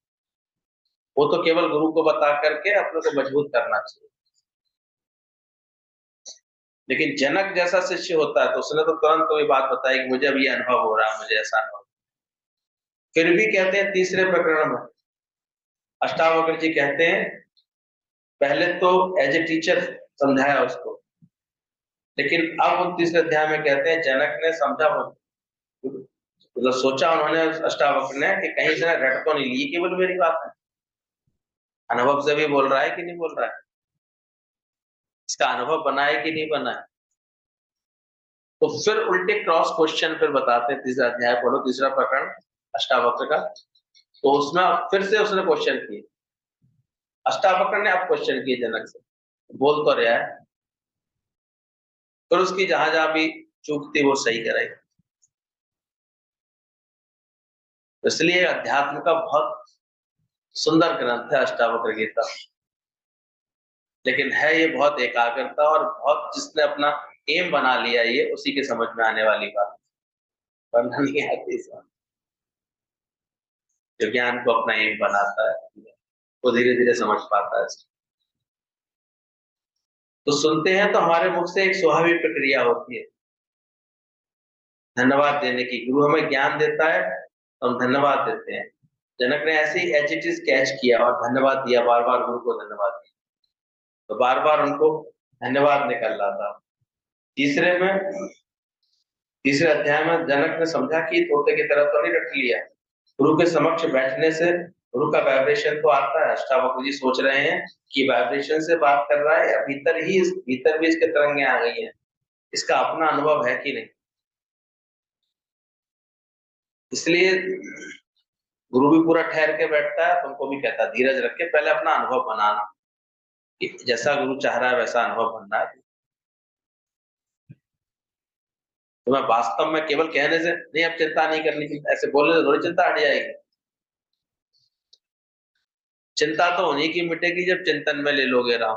वो तो केवल गुरु को बता करके अपने को मजबूत करना चाहिए। लेकिन जनक जैसा शिष्य होता है तो उसने तो तुरंत कोई बात बताई कि मुझे अभी अनुभव हो रहा है, मुझे ऐसा अनुभव। फिर भी कहते हैं तीसरे प्रकरण में अष्टावक्र जी कहते हैं, पहले तो एज ए टीचर समझाया उसको, लेकिन अब उन तीसरे अध्याय में कहते हैं जनक ने समझा, मतलब सोचा उन्होंने अष्टावक्र ने कि कहीं से रट तो नहीं ली केवल मेरी बात है, अनुभव से भी बोल रहा है कि नहीं बोल रहा है, इसका अनुभव बना है कि नहीं बना है। तो फिर उल्टे क्रॉस क्वेश्चन फिर बताते हैं, तीसरा अध्याय पढ़ो, तीसरा प्रकरण अष्टावक्र का। तो उसमें फिर से उसने क्वेश्चन किए, अष्टावक्र ने अब क्वेश्चन किए जनक से, बोल तो रहा है, फिर उसकी जहां जहां भी चूक थी वो सही कराई। इसलिए अध्यात्म का बहुत सुंदर ग्रंथ है अष्टावक्र गीता, लेकिन है ये बहुत एकाग्रता और बहुत जिसने अपना एम बना लिया ये उसी के समझ में आने वाली बात, वरना नहीं आती समझ। जो ज्ञान को अपना एम बनाता है वो धीरे धीरे समझ पाता है। तो सुनते हैं तो हमारे मुख से एक स्वाभाविक प्रक्रिया होती है धन्यवाद देने की। गुरु हमें ज्ञान देता है तो हम धन्यवाद देते हैं। जनक ने ऐसे ही एज इट इज कैच किया और धन्यवाद दिया, बार बार गुरु को धन्यवाद दिया, तो बार बार उनको धन्यवाद निकल रहा था। तीसरे में तीसरे अध्याय में जनक ने समझा कि तोते की तरह तो नहीं रख लिया, गुरु के समक्ष बैठने से गुरु का वाइब्रेशन तो आता है। अष्टावक्र जी सोच रहे हैं कि वाइब्रेशन से बात कर रहा है या भीतर भी इसके तरंगे आ गई है, इसका अपना अनुभव है कि नहीं। इसलिए गुरु भी पूरा ठहर के बैठता है, तुमको भी कहता है धीरज रख के पहले अपना अनुभव बनाना, कि जैसा गुरु चाह रहा है वैसा अनुभव बनना है। तो मैं वास्तव में केवल कहने से नहीं, अब चिंता नहीं करनी, ऐसे बोलने से थोड़ी चिंता हट जाएगी। चिंता तो उन्हीं की मिटेगी जब चिंतन में ले लोगे राम,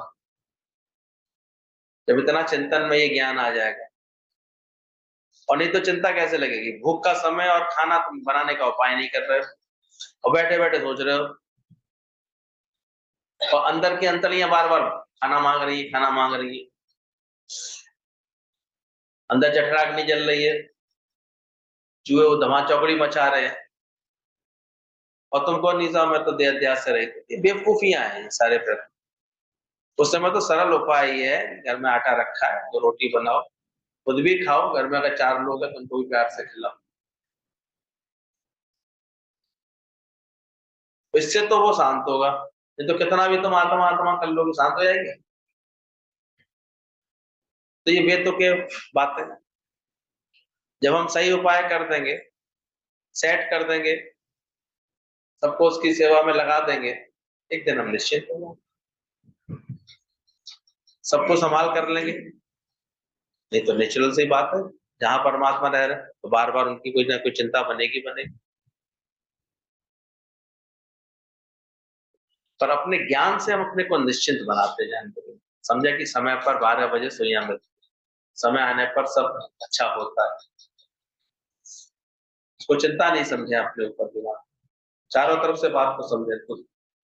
जब इतना चिंतन में ये ज्ञान आ जाएगा। और नहीं तो चिंता कैसे लगेगी, भूख का समय और खाना तुम बनाने का उपाय नहीं कर रहे हो और बैठे बैठे सोच रहे हो, और अंदर की अंतड़ियां बार बार खाना मांग रही है, खाना मांग रही है, अंदर जठराग्नि जल रही है, चूहे वो धमा चौकड़ी मचा रहे हैं, और तुमको निजा में तो देह अध्यास से रही। ये बेवकूफियां हैं ये सारे प्रश्न। उस समय तो सरल उपाय ये है, घर में आटा रखा है तो रोटी बनाओ, खुद भी खाओ, घर में अगर 4 लोग हैं तो उनको भी प्यार से खिलाओ। तो इससे तो वो शांत होगा, नहीं तो कितना भी तुम आत्मा आत्मा कर लोगे, शांत हो जाएंगे। तो ये बेतुके बातें, जब हम सही उपाय कर देंगे, सेट कर देंगे, सबको उसकी सेवा में लगा देंगे, एक दिन हम निश्चित हो जाएंगे, सबको संभाल कर लेंगे। नहीं तो नेचुरल सी बात है, जहां परमात्मा रह रहे हैं तो बार बार उनकी कोई ना कोई चिंता बनेगी बनेगी। पर अपने ज्ञान से हम अपने को निश्चिंत बनाते जाएं। समझे कि समय पर 12 बजे सुइयां मिलती, समय आने पर सब अच्छा होता है। उसको चिंता नहीं समझे अपने ऊपर दिमाग, चारों तरफ से बात को समझे। तो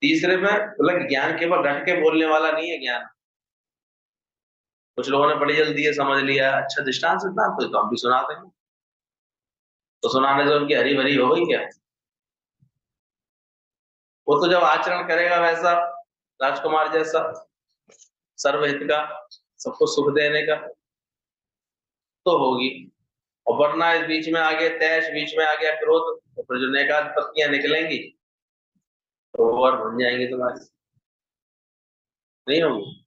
तीसरे में मतलब ज्ञान केवल रट के बोलने वाला नहीं है ज्ञान। कुछ लोगों ने बड़ी जल्दी ये समझ लिया, अच्छा दृष्टांत सिद्धांत तो हम भी सुना देंगे, तो सुनाने से उनकी हरी भरी हो गई क्या? वो तो जब आचरण करेगा वैसा, राजकुमार जैसा, सर्वहित का, सबको सुख देने का, तो होगी। और वरना इस बीच में आ गया तैश, बीच में आ गया क्रोध, तो फिर जो नेकाद पत्तियां निकलेंगी तो वो और बन जाएंगी तुम्हारी, नहीं होगी।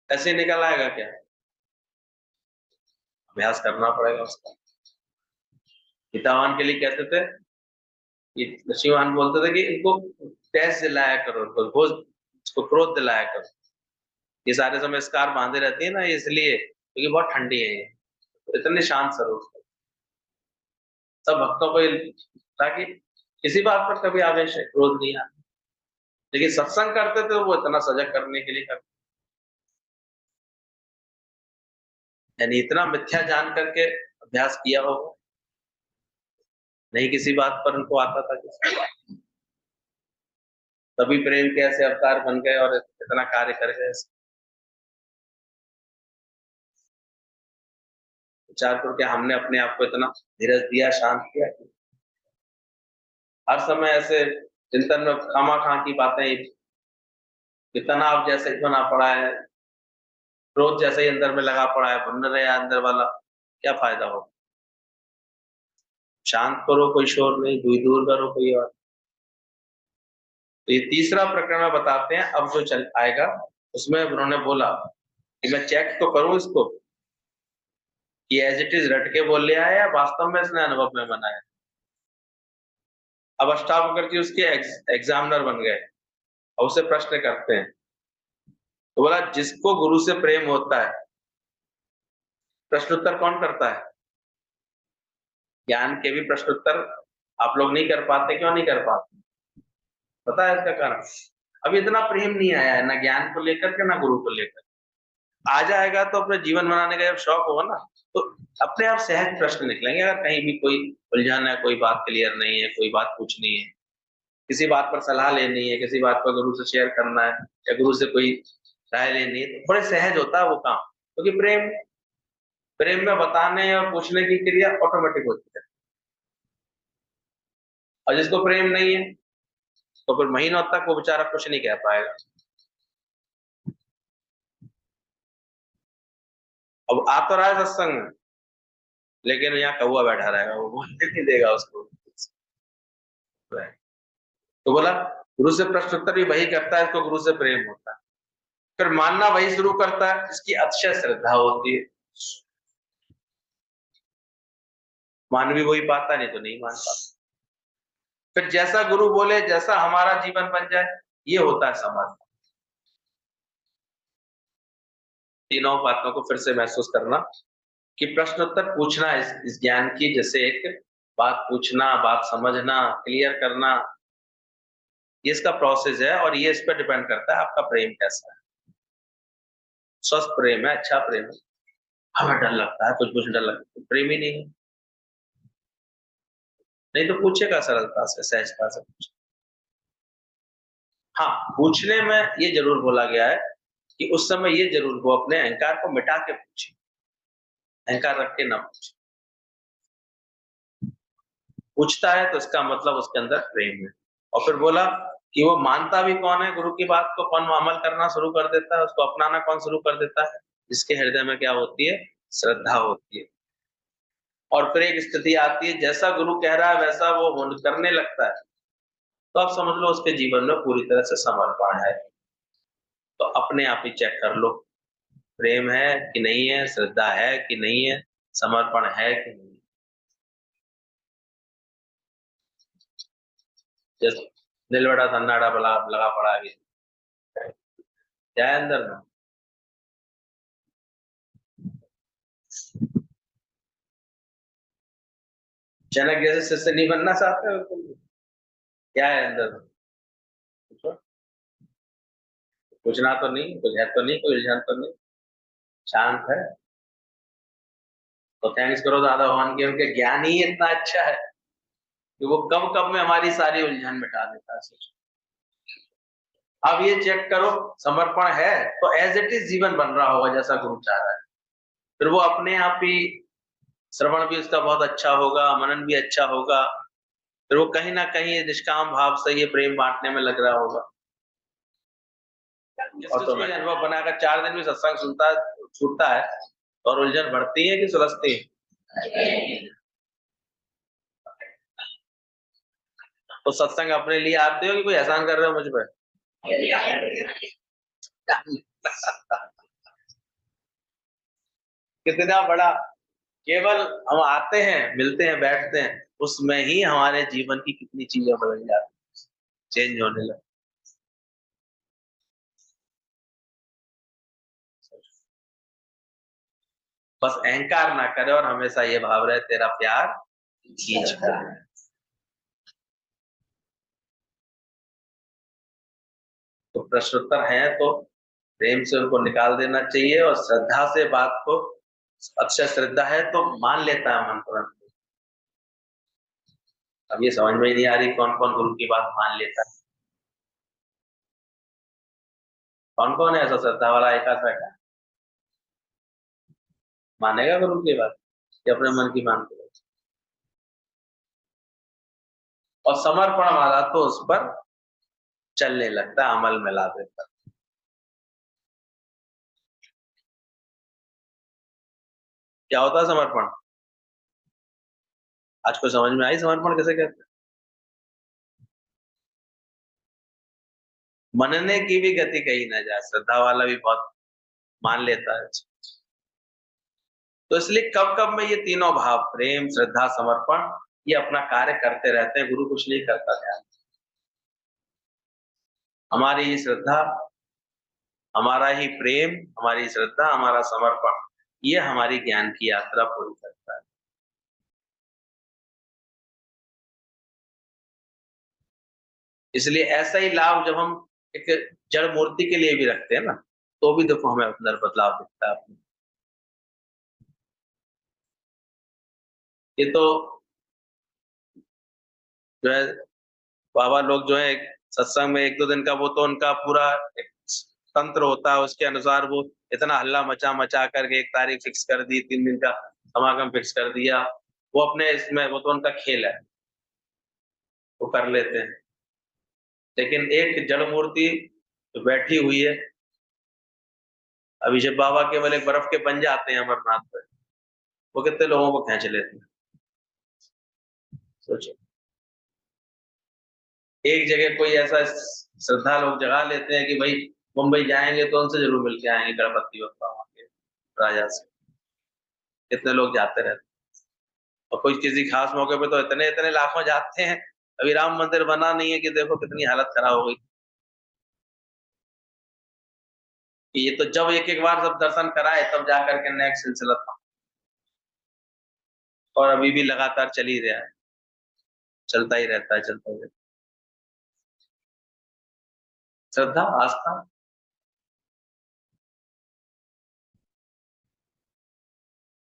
ऐसे निकल आएगा क्या? अभ्यास करना पड़ेगा उसका। पितावान के लिए कहते थे, ये ऋषिवान बोलते थे कि इनको तैश दिलाया करो, इसको क्रोध दिलाया करो। ये सारे समय स्कार बांधे रहती है ना, इसलिए क्योंकि बहुत ठंडी है ये, तो इतने शांत स्वरूप सब भक्तों को ताकि किसी बात पर कभी आवेश है क्रोध नहीं आना। लेकिन सत्संग करते थे वो इतना सजग करने के लिए करते, यानी इतना मिथ्या जान करके अभ्यास किया होगा, नहीं किसी बात पर उनको आता था कि तभी प्रेम के ऐसे अवतार बन गए और इतना कार्य कर गए। विचार करो कि हमने अपने आप को इतना धीरज दिया, शांत किया, हर समय ऐसे चिंतन में खामा खा की बातें, तनाव जैसे ही बना पड़ा है, क्रोध जैसे ही अंदर में लगा पड़ा है, भुन रहे अंदर वाला, क्या फायदा हो? शांत करो, कोई शोर नहीं, दूर दूर करो कोई और। तो ये तीसरा प्रकरण में बताते हैं, अब जो चल आएगा उसमें उन्होंने बोला कि मैं चेक तो करूं इसको कि एज इट इज रट के बोल लिया है या वास्तव में इसने अनुभव में बनाया। अब अष्टावक्र जी उसके एग्जामिनर बन गए और उससे प्रश्न करते हैं। तो बोला जिसको गुरु से प्रेम होता है, प्रश्नोत्तर कौन करता है? ज्ञान के भी प्रश्नोत्तर आप लोग नहीं कर पाते, क्यों नहीं कर पाते? पता है इसका कारण? अभी इतना प्रेम नहीं आया है, ना ज्ञान को लेकर के ना गुरु को लेकर। आ जाएगा तो अपने जीवन बनाने का जब शौक होगा ना, तो अपने आप सहज प्रश्न निकलेंगे। अगर कहीं भी कोई उलझन है, कोई बात क्लियर नहीं है, कोई बात पूछनी है, किसी बात पर सलाह लेनी है, किसी बात पर गुरु से शेयर करना है या गुरु से कोई राय लेनी है, तो बड़े सहज होता है वो काम, क्योंकि प्रेम प्रेम में बताने और पूछने की क्रिया ऑटोमेटिक होती है। और जिसको प्रेम नहीं है तो फिर महीनों तक वो बेचारा कुछ नहीं कह पाएगा। अब आ तो रहा है सत्संग में, लेकिन यहाँ कौवा बैठा रहेगा, वो बोलने नहीं देगा उसको। तो बोला गुरु से प्रश्नोत्तर भी वही करता है, इसको गुरु से प्रेम होता है। फिर मानना वही शुरू करता है इसकी अतिशय श्रद्धा होती है। मान भी वही पाता, नहीं तो नहीं मान पाता। फिर जैसा गुरु बोले, जैसा हमारा जीवन बन जाए, ये होता है समर्पण। तीनों बातों को फिर से महसूस करना कि प्रश्नोत्तर पूछना, इस ज्ञान की जैसे एक बात पूछना, बात समझना, क्लियर करना, ये इसका प्रोसेस है और ये इस पर डिपेंड करता है आपका प्रेम कैसा है। स्वस्थ प्रेम है, अच्छा प्रेम है, हमें डर लगता है, कुछ कुछ डर लगता है, प्रेम ही नहीं है। नहीं तो पूछेगा सरलता से, सहजता से पूछे। हाँ, पूछने में ये जरूर बोला गया है कि उस समय ये जरूर हो अपने अहंकार को मिटा के पूछे, अहंकार रख के ना पूछे। पूछता है तो इसका मतलब उसके अंदर प्रेम है। और फिर बोला कि वो मानता भी कौन है गुरु की बात को, कौन अमल करना शुरू कर देता है, उसको अपनाना कौन शुरू कर देता है? जिसके हृदय में क्या होती है? श्रद्धा होती है। और फिर एक स्थिति आती है, जैसा गुरु कह रहा है वैसा वो करने लगता है, तो आप समझ लो उसके जीवन में पूरी तरह से समर्पण है। तो अपने आप ही चेक कर लो, प्रेम है कि नहीं है, श्रद्धा है कि नहीं है, समर्पण है कि नहीं। जैसे दिल बड़ा सन्नाटा लगा पड़ा है अभी, क्या है अंदर में? जनक जैसे शिष्य नहीं बनना चाहते हो तुम? क्या है अंदर? पूछो। पूछना तो नहीं, कुछ है तो नहीं, कोई उलझन तो नहीं, शांत है? तो थैंक्स करो दादा भगवान के, उनके ज्ञान ही इतना अच्छा है कि वो कब कब में हमारी सारी उलझन मिटा देता है। सोचो, अब ये चेक करो, समर्पण है तो एज इट इज जीवन बन रहा होगा जैसा गुरु चाह रहा है, फिर वो अपने आप ही श्रवण भी उसका बहुत अच्छा होगा, मनन भी अच्छा होगा, फिर वो कहीं ना कहीं निष्काम भाव से ये प्रेम बांटने में लग रहा होगा। ऑटोमेटिक अनुभव बनाकर 4 दिन में सत्संग सुनता छूटता है और उलझन बढ़ती है कि सुलझती है? तो सत्संग अपने लिए आते हो कि कोई एहसान कर रहे हो मुझ पर? कितना बड़ा, केवल हम आते हैं, मिलते हैं, बैठते हैं, उसमें ही हमारे जीवन की कितनी चीजें बदल जाती, चेंज होने लग। बस अहंकार ना करे और हमेशा ये भाव रहे तेरा प्यार खींच कर। तो प्रश्नोत्तर है तो प्रेम से उनको निकाल देना चाहिए और श्रद्धा से बात को, अक्षय श्रद्धा है तो मान लेता है मन तुरंत। अब ये समझ में ही नहीं आ रही कौन कौन गुरु की बात मान लेता है, कौन कौन है ऐसा श्रद्धा वाला एक आध बैठा मानेगा गुरु की बात कि अपने मन की मानते हैं? और समर्पण वाला तो उस पर चलने लगता है, अमल में ला देता है। क्या होता है समर्पण? आज को समझ में आई समर्पण किसे कहते हैं? मनने की भी गति कही ना जाए, श्रद्धा वाला भी बहुत मान लेता है। तो इसलिए कब कब में ये तीनों भाव प्रेम, श्रद्धा, समर्पण ये अपना कार्य करते रहते हैं, गुरु कुछ नहीं करता। ध्यान, हमारी ये श्रद्धा, हमारा ही प्रेम, हमारी श्रद्धा, हमारा समर्पण, ये हमारी ज्ञान की यात्रा पूरी करता है। इसलिए ऐसा ही लाभ जब हम एक जड़ मूर्ति के लिए भी रखते हैं ना, तो भी देखो हमें अंदर बदलाव दिखता है अपने। ये तो जो है बाबा लोग जो है सत्संग में 1-2 दिन का वो तो उनका पूरा एक तंत्र होता है, उसके अनुसार वो इतना हल्ला मचा मचा करके एक तारीख फिक्स कर दी, 3 दिन का समागम फिक्स कर दिया, वो अपने इसमें वो तो उनका खेल है, वो कर लेते हैं। लेकिन एक जड़ मूर्ति जो बैठी हुई है, अभी जब बाबा केवल एक बर्फ के बन जाते हैं अमरनाथ पे, वो कितने लोगों को खींच लेते हैं, सोचो। एक जगह कोई ऐसा श्रद्धा लोग जगा लेते हैं कि भाई मुंबई जाएंगे तो उनसे जरूर मिल के आएंगे, गणपति बप्पा वहाँ के राजा से, कितने लोग जाते रहते हैं। और कोई किसी खास मौके पे तो इतने इतने लाखों जाते हैं। अभी राम मंदिर बना नहीं है कि देखो कितनी हालत खराब हो गई, कि ये तो जब एक एक बार सब दर्शन कराए तब जाकर के नेक्स्ट सिलसिला था, और अभी भी लगातार चल ही रहा है, चलता ही रहता है, चलता ही रहता है। श्रद्धा, आस्था,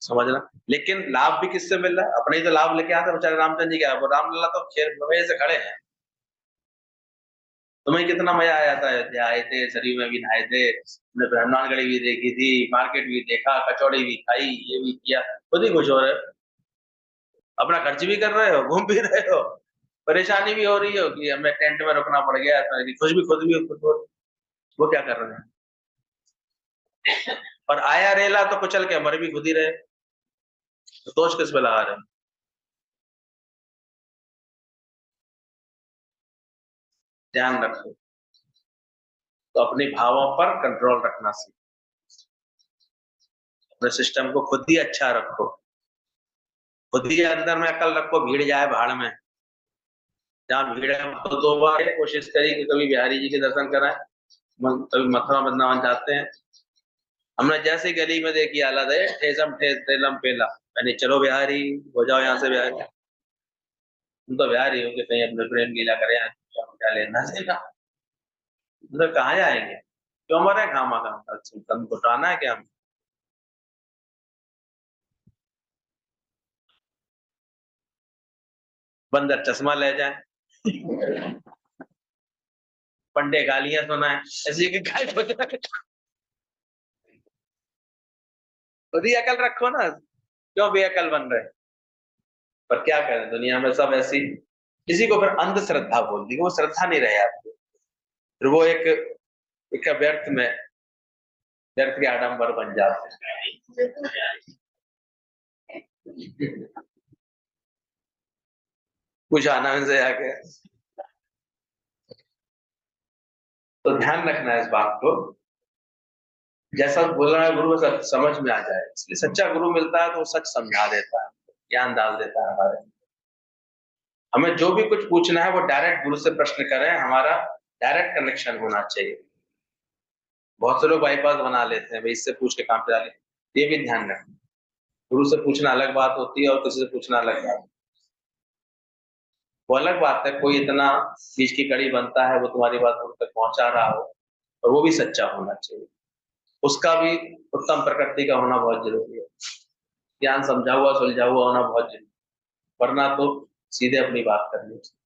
समझना। लेकिन लाभ भी किससे मिल रहा है? अपने ही तो लाभ लेके आते बेचारे रामचंद्र जी, क्या वो रामलला तो खेत में से खड़े हैं। तुम्हें कितना मजा आया था, अयोध्या आए थे, सरयू में भी नहाए थे, हमने ब्रह्मांडगढ़ी भी देखी थी, मार्केट भी देखा, कचौड़ी भी खाई, ये भी किया, खुद ही खुश हो रहे हो, अपना खर्च भी कर रहे हो, घूम भी रहे हो, परेशानी भी हो रही हो कि हमें टेंट में रुकना पड़ गया, तो खुद हो, वो क्या कर रहे हैं? और आया रेला तो कुचल के मर भी खुद ही रहे, तो दोष किस पे लगा रहे हो? ध्यान रखो, तो अपने भावों पर कंट्रोल रखना सीखो, अपने सिस्टम को खुद ही अच्छा रखो, खुद ही अंदर में अकल रखो, भीड़ जाए भाड़ में, जहाँ भीड़ है तो 2 बार कोशिश करी कि कभी बिहारी जी के दर्शन कराएं, कभी मथुरा वृंदावन जाते हैं, हमने जैसे गली में देखी हालत है, ठेसम ठेस तेलम पेला, यानी चलो बिहारी हो जाओ यहाँ से बिहारी, तुम तो बिहारी हो कि कहीं अपने प्रेम लीला करें, क्या लेना देना, मतलब कहाँ जाएंगे, क्यों मरे खामा खाम, तुम घुटाना है क्या हम? बंदर चश्मा ले जाए, पंडे गालियां सुनाए, ऐसी कि गाय बजा, खुद ही अकल रखो ना, क्यों बेअकल बन रहे? पर क्या करें, दुनिया में सब ऐसी, किसी को फिर अंधश्रद्धा बोल दी, वो श्रद्धा नहीं रहे आपको, फिर वो एक व्यर्थ के आडंबर बन जाते हैं। कुछ आना उनसे आके, तो ध्यान रखना है इस बात को, जैसा बोल रहा है गुरु सब समझ में आ जाए, इसलिए सच्चा गुरु मिलता है तो वो सच समझा देता है, ज्ञान डाल देता है हमारे। हमें जो भी कुछ पूछना है वो डायरेक्ट गुरु से प्रश्न करें, हमारा डायरेक्ट कनेक्शन होना चाहिए। बहुत से लोग बाईपास बना लेते हैं, भाई इससे पूछ के काम चला ले, ये भी ध्यान रखना, गुरु से पूछना अलग बात होती है और किसी से पूछना अलग बात, वो अलग बात है, कोई इतना बीच की कड़ी बनता है, वो तुम्हारी बात उन तक पहुंचा रहा हो, और वो भी सच्चा होना चाहिए, उसका भी उत्तम प्रकृति का होना बहुत जरूरी है, ज्ञान समझा हुआ सुलझा हुआ होना बहुत जरूरी, वरना तो सीधे अपनी बात करनी चाहिए।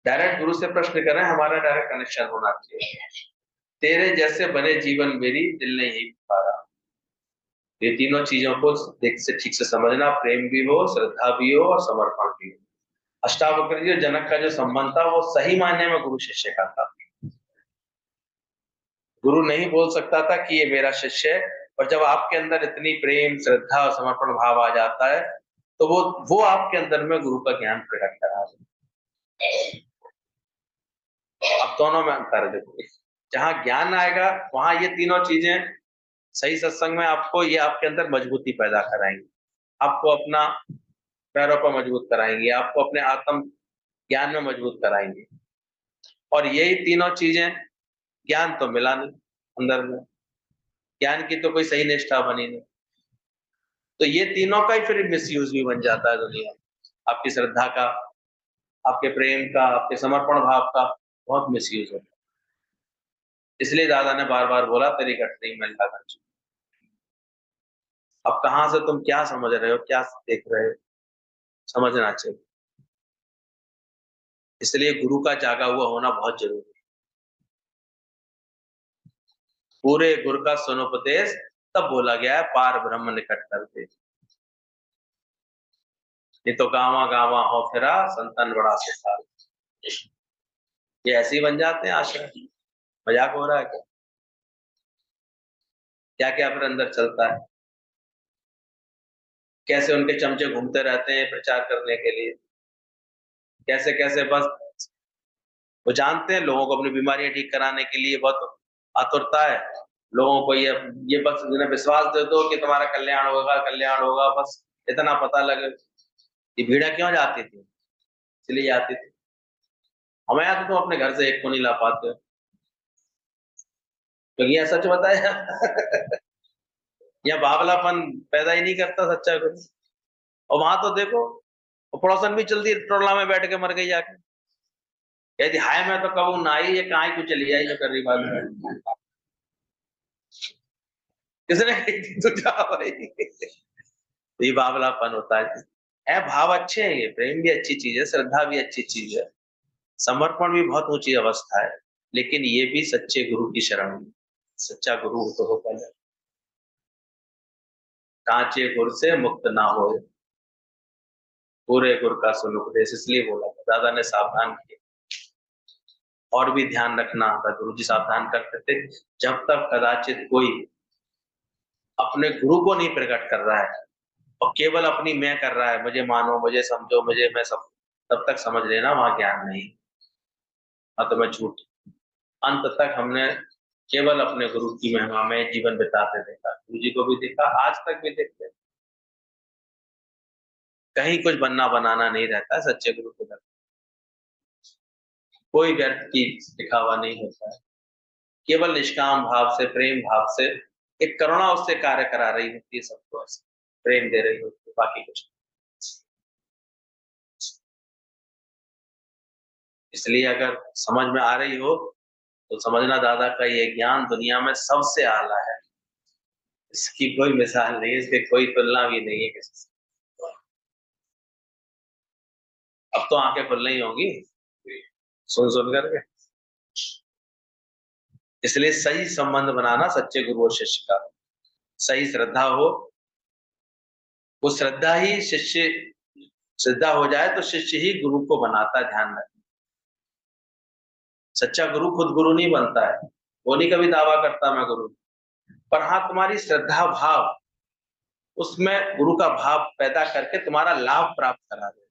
डायरेक्ट गुरु से प्रश्न करें, हमारा डायरेक्ट कनेक्शन होना चाहिए। तेरे जैसे बने जीवन मेरी, दिल ने यही पुकारा। ये तीनों चीजों को देख से ठीक से समझना, प्रेम भी हो, श्रद्धा भी हो और समर्पण भी हो। अष्टावक्र जी और जनक का जो संबंध था वो सही मायने में गुरु शिष्य का था। गुरु नहीं बोल सकता था कि ये मेरा शिष्य है, और जब आपके अंदर इतनी प्रेम श्रद्धा और समर्पण भाव आ जाता है, तो वो आपके अंदर में गुरु का ज्ञान प्रकट करा है। अब दोनों में अंतर है, देखो, जहां ज्ञान आएगा वहां ये तीनों चीजें सही सत्संग में आपको ये आपके अंदर मजबूती पैदा कराएंगी, आपको अपना पैरों पर मजबूत कराएंगी, आपको अपने आत्म ज्ञान में मजबूत कराएंगी। और यही तीनों चीजें, ज्ञान तो मिला नहीं अंदर में, ज्ञान की तो कोई सही निष्ठा बनी नहीं, तो ये तीनों का ही फिर मिसयूज भी बन जाता है दुनिया में, आपकी श्रद्धा का, आपके प्रेम का, आपके समर्पण भाव का बहुत मिसयूज होता है। इसलिए दादा ने बार बार बोला, तेरी कटनी में लगा। अब कहाँ से तुम क्या समझ रहे हो, क्या देख रहे हो, समझना चाहिए। इसलिए गुरु का जागा हुआ होना बहुत जरूरी है। पूरे गुरु का सुनोपदेश, तब बोला गया है पार ब्रह्म निकट कर दे। ये तो गावा गावा हो फिरा, संतन बड़ा सुखार। ये ऐसे ही बन जाते हैं आश्रम, मजाक हो रहा है क्या? क्या क्या फिर अंदर चलता है, कैसे उनके चमचे घूमते रहते हैं प्रचार करने के लिए, कैसे कैसे बस वो जानते हैं लोगों को अपनी बीमारियां ठीक कराने के लिए बहुत आतुरता है, लोगों को ये बस उन्हें विश्वास दे दो कि तुम्हारा कल्याण होगा, बस इतना पता लगे। ये भीड़ा क्यों जाती थी, इसलिए जाती थी। हमें यहाँ तो तुम अपने घर से एक को नहीं ला पाते हो, क्योंकि यह सच बताया। यह बावलापन पैदा ही नहीं करता सच्चा गुरु। और वहां तो देखो, वो पड़ोसन भी चलती टोला में बैठ के मर गई जाके, कहती हाय मैं तो कबू ना आई, ये कहाँ ही क्यों चली आई जो कर रही बात है। किसने कही थी, तू जा भाई। तो ये बावलापन होता है भाव अच्छे हैं, ये प्रेम भी अच्छी चीज है, श्रद्धा भी अच्छी चीज है, समर्पण भी बहुत ऊंची अवस्था है, लेकिन ये भी सच्चे गुरु की शरण में, सच्चा गुरु तो हो पहले, कांचे गुर से मुक्त ना हो, पूरे गुर का सुन उपदेश, इसलिए बोला था दादा ने सावधान किया। और भी ध्यान रखना, गुरु जी सावधान करते थे, जब तक कदाचित कोई अपने गुरु को नहीं प्रकट कर रहा है और केवल अपनी मैं कर रहा है, मुझे मानो, मुझे समझो, मुझे मैं सब, तब तक समझ लेना वहां ज्ञान नहीं, तो मैं झूठ। अंत तक हमने केवल अपने गुरु की महिमा में जीवन बिताते देखा, गुरु जी को भी देखा, आज तक भी देखते, कहीं कुछ बनना बनाना नहीं रहता है सच्चे गुरु के दर, कोई व्यर्थ की दिखावा नहीं होता है, केवल निष्काम भाव से, प्रेम भाव से एक करुणा उससे कार्य करा रही होती है सबको, ऐसे प्रेम दे रही होती है, बाकी कुछ नहीं। इसलिए अगर समझ में आ रही हो तो समझना दादा का ये ज्ञान दुनिया में सबसे आला है, इसकी कोई मिसाल नहीं है, इसकी कोई तुलना भी नहीं है किसी से। अब तो आंखें खुल रही होंगी सुन करके। इसलिए सही संबंध बनाना सच्चे गुरु और शिष्य का, सही श्रद्धा हो, वो श्रद्धा ही शिष्य, श्रद्धा हो जाए तो शिष्य ही गुरु को बनाता है, ध्यान रखना। सच्चा गुरु खुद गुरु नहीं बनता है, वो नहीं कभी दावा करता मैं गुरु, पर हाँ तुम्हारी श्रद्धा भाव उसमें गुरु का भाव पैदा करके तुम्हारा लाभ प्राप्त करा दे,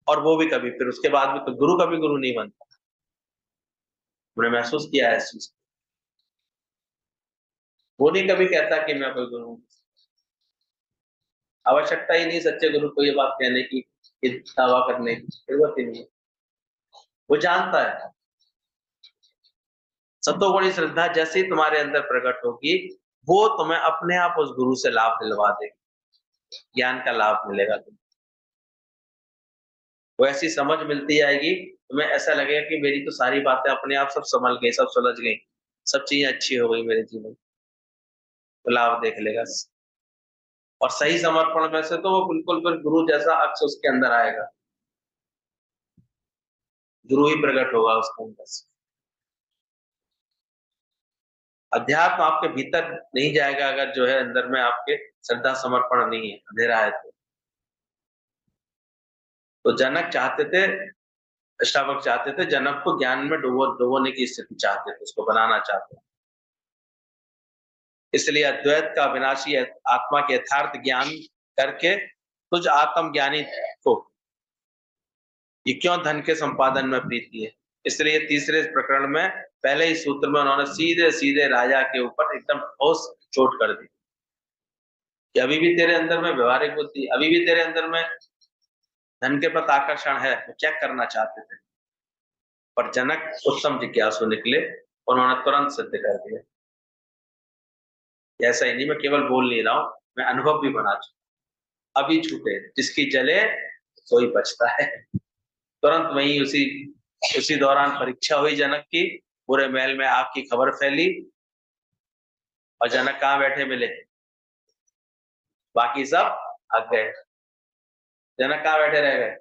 और वो भी कभी फिर उसके बाद भी तो गुरु कभी गुरु नहीं बनता। मैंने महसूस किया है इस चीज को। वो नहीं कभी कहता कि मैं कोई गुरु हूं, आवश्यकता ही नहीं सच्चे गुरु को ये बात कहने की, ये दावा करने की जरूरत ही नहीं है, वो जानता है। सतो बड़ी श्रद्धा जैसे ही तुम्हारे अंदर प्रकट होगी, वो तुम्हें अपने आप उस गुरु से लाभ दिलवा देगी, ज्ञान का लाभ मिलेगा तुम्हें, वो ऐसी समझ मिलती आएगी, तुम्हें ऐसा लगेगा कि मेरी तो सारी बातें अपने आप सब संभल गई, सब सुलझ गई, सब चीजें अच्छी हो गई मेरे जीवन में, तो लाभ देख लेगा। और सही समर्पण में से तो वो बिल्कुल फिर गुरु जैसा अक्ष उसके अंदर आएगा, गुरु ही प्रकट होगा उसके अंदर से। अध्यात्म आपके भीतर नहीं जाएगा अगर जो है अंदर में आपके श्रद्धा समर्पण नहीं है, अंधेरा है तो जनक चाहते थे, अष्टावक्र चाहते थे जनक को ज्ञान में डुबोने की स्थिति चाहते थे, उसको बनाना चाहते थे। इसलिए अद्वैत का विनाशी आत्मा के यथार्थ ज्ञान करके तुझ आत्म ज्ञानी को ये क्यों धन के संपादन में प्रीति है। इसलिए तीसरे प्रकरण में पहले ही सूत्र में उन्होंने सीधे सीधे राजा के ऊपर एकदम ठोस चोट कर दी कि अभी भी तेरे अंदर में व्यवहारिक बुद्धि, अभी भी तेरे अंदर में धन के प्रति आकर्षण है, वो चेक करना चाहते थे। पर जनक उत्तम जिज्ञासु निकले, उन्होंने तुरंत सिद्ध कर दिया। ऐसा ही नहीं मैं केवल बोल नहीं रहा हूं, मैं अनुभव भी बना चुका। अभी छूटे जिसकी जले सोई बचता है। तुरंत वहीं उसी उसी दौरान परीक्षा हुई जनक की, पूरे महल में आग की खबर फैली और जनक कहाँ बैठे मिले, बाकी सब भाग गए, जनक कहाँ बैठे रह गए।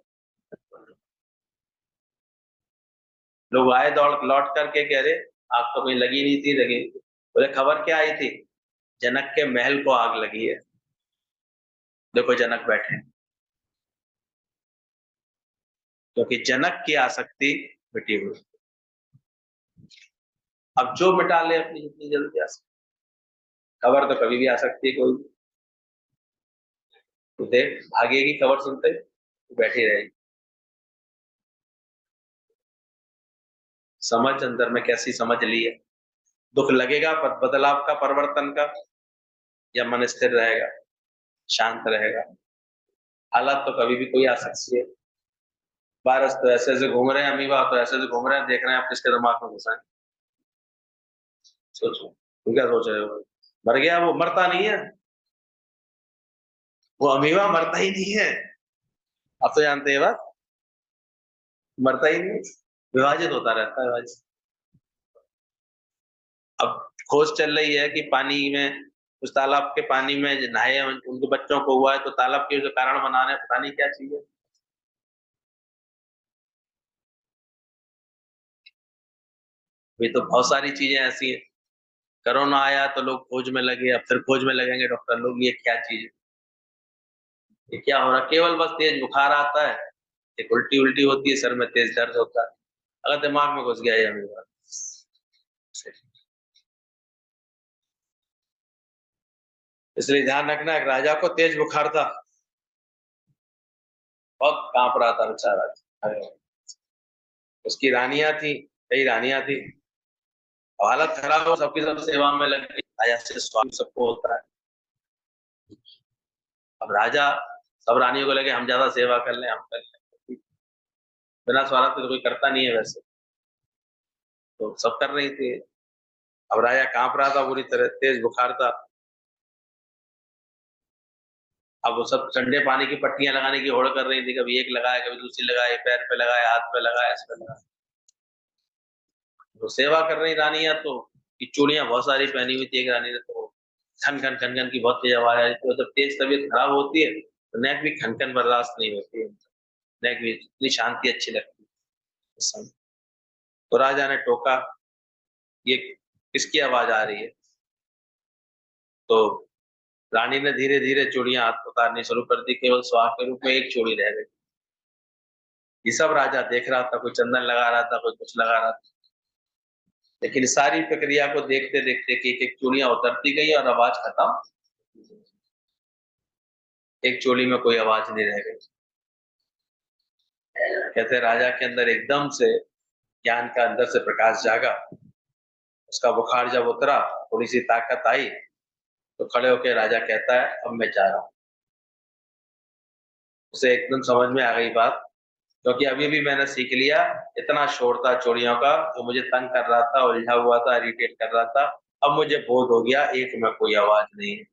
लोग आए दौड़ लौट करके कह रहे आग तो कहीं लगी नहीं थी, लगी। बोले खबर क्या आई थी, जनक के महल को आग लगी है, देखो जनक बैठे। क्योंकि जनक की आसक्ति मिटी हुई। अब जो मिटा ले अपनी जितनी जल्दी आ सकती, खबर तो कभी भी आ सकती है कोई, तो देख भागेगी खबर सुनते तो बैठी रहेगी। समझ अंदर में कैसी समझ ली है, दुख लगेगा पर बदलाव का, परिवर्तन का, या मन स्थिर रहेगा, शांत रहेगा। हालात तो कभी भी कोई आ सकती है। वायरस तो ऐसे ऐसे घूम रहे हैं, अमीबा तो ऐसे ऐसे घूम रहे हैं, देख रहे हैं आप किसके दिमाग में घुसा है। सोचो तुम क्या सोच रहे हो, मर गया वो, मरता नहीं है वो, अमीबा मरता ही नहीं है। आप तो जानते हैं बात, मरता ही नहीं, विभाजित होता रहता है विभाजित। अब खोज चल रही है कि पानी में, उस तालाब के पानी में नहाए उनके बच्चों को हुआ है, तो तालाब के जो कारण बना रहे हैं पता नहीं क्या चीज है। ये तो बहुत सारी चीजें ऐसी हैं। कोरोना आया तो लोग खोज में लगे, अब फिर खोज में लगेंगे डॉक्टर लोग, ये क्या चीज है, ये क्या हो रहा है। केवल बस तेज बुखार आता है, एक उल्टी उल्टी होती है, सर में तेज दर्द होता है, अगर दिमाग में घुस गया ये अमीबा। इसलिए ध्यान रखना, एक राजा को तेज बुखार था, बहुत कांप रहा था बेचारा। अरे, उसकी रानियां थी, कई रानियां थी, हालत खराब हो, सबकी सब सेवा में लग गई, राजा से स्वामी सबको होता है। अब राजा सब रानियों को लगे हम ज्यादा सेवा कर लें, हम कर लें, बिना स्वार्थ के तो कोई करता नहीं है वैसे, तो सब कर रही थी। अब राजा कांप रहा था पूरी तरह, तेज बुखार था। अब वो सब ठंडे पानी की पट्टियां लगाने की होड़ कर रही थी, कभी एक लगाए, कभी दूसरी लगाए, पैर पे लगाए, हाथ पे लगाए, इस पे लगाए। तो सेवा कर रही रानियां तो, कि चूड़ियां बहुत सारी पहनी हुई थी एक रानी ने, तो खन खन खन खन की बहुत तेज आवाज आई। तो जब तेज तबीयत खराब होती है तो नेक भी खन खन बर्दाश्त नहीं होती है, नेक भी इतनी शांति अच्छी लगती है उस समय। तो राजा ने टोका, ये किसकी आवाज आ रही है? तो रानी ने धीरे धीरे चूड़ियां हाथ उतारनी शुरू कर दी, केवल सुहाग के रूप में एक चूड़ी रह गई। ये सब राजा देख रहा था, कोई चंदन लगा रहा था, कोई कुछ लगा रहा था, लेकिन सारी प्रक्रिया को देखते देखते कि एक एक चूड़ियां उतरती गई और आवाज खत्म, एक चोली में कोई आवाज नहीं रह गई। कहते राजा के अंदर एकदम से ज्ञान का अंदर से प्रकाश जागा, उसका बुखार जब उतरा, थोड़ी सी ताकत आई, तो खड़े होकर राजा कहता है अब मैं जा रहा हूँ। उसे एकदम समझ में आ गई बात, क्योंकि अभी भी मैंने सीख लिया, इतना शोर था चोरियों का जो मुझे तंग कर रहा था, उलझा हुआ था, इरिटेट कर रहा था। अब मुझे बोध हो गया एक में कोई आवाज नहीं है,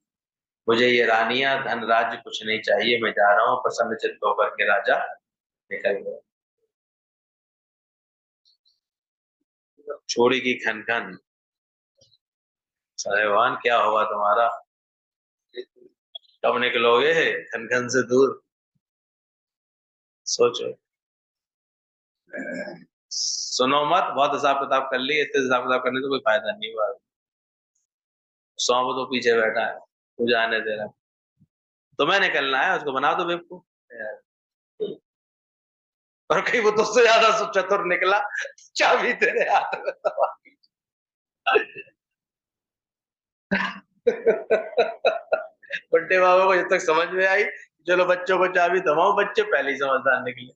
मुझे ये रानियां धन राज्य कुछ नहीं चाहिए, मैं जा रहा हूँ। प्रसन्न चित्त होकर के राजा निकल गया। छोड़ी की खनखन, साहेबान क्या होगा तुम्हारा, कब निकलोगे खनखन से दूर? सोचो। सुनो मत, बहुत हिसाब किताब कर ली, इतने हिसाब किताब करने से कोई फायदा नहीं हुआ। सौंप तो पीछे बैठा है, तू जाने दे रहा, तुम्हें निकलना है, उसको बना दो बेवकूफ। और कहीं वो तुझसे ज्यादा चतुर निकला, चाबी तेरे हाथ में दबा दी। बड्डे बाबा को जब तक समझ में आई, चलो बच्चों को चाबी थमाओ, बच्चे पहले ही समझदार निकले।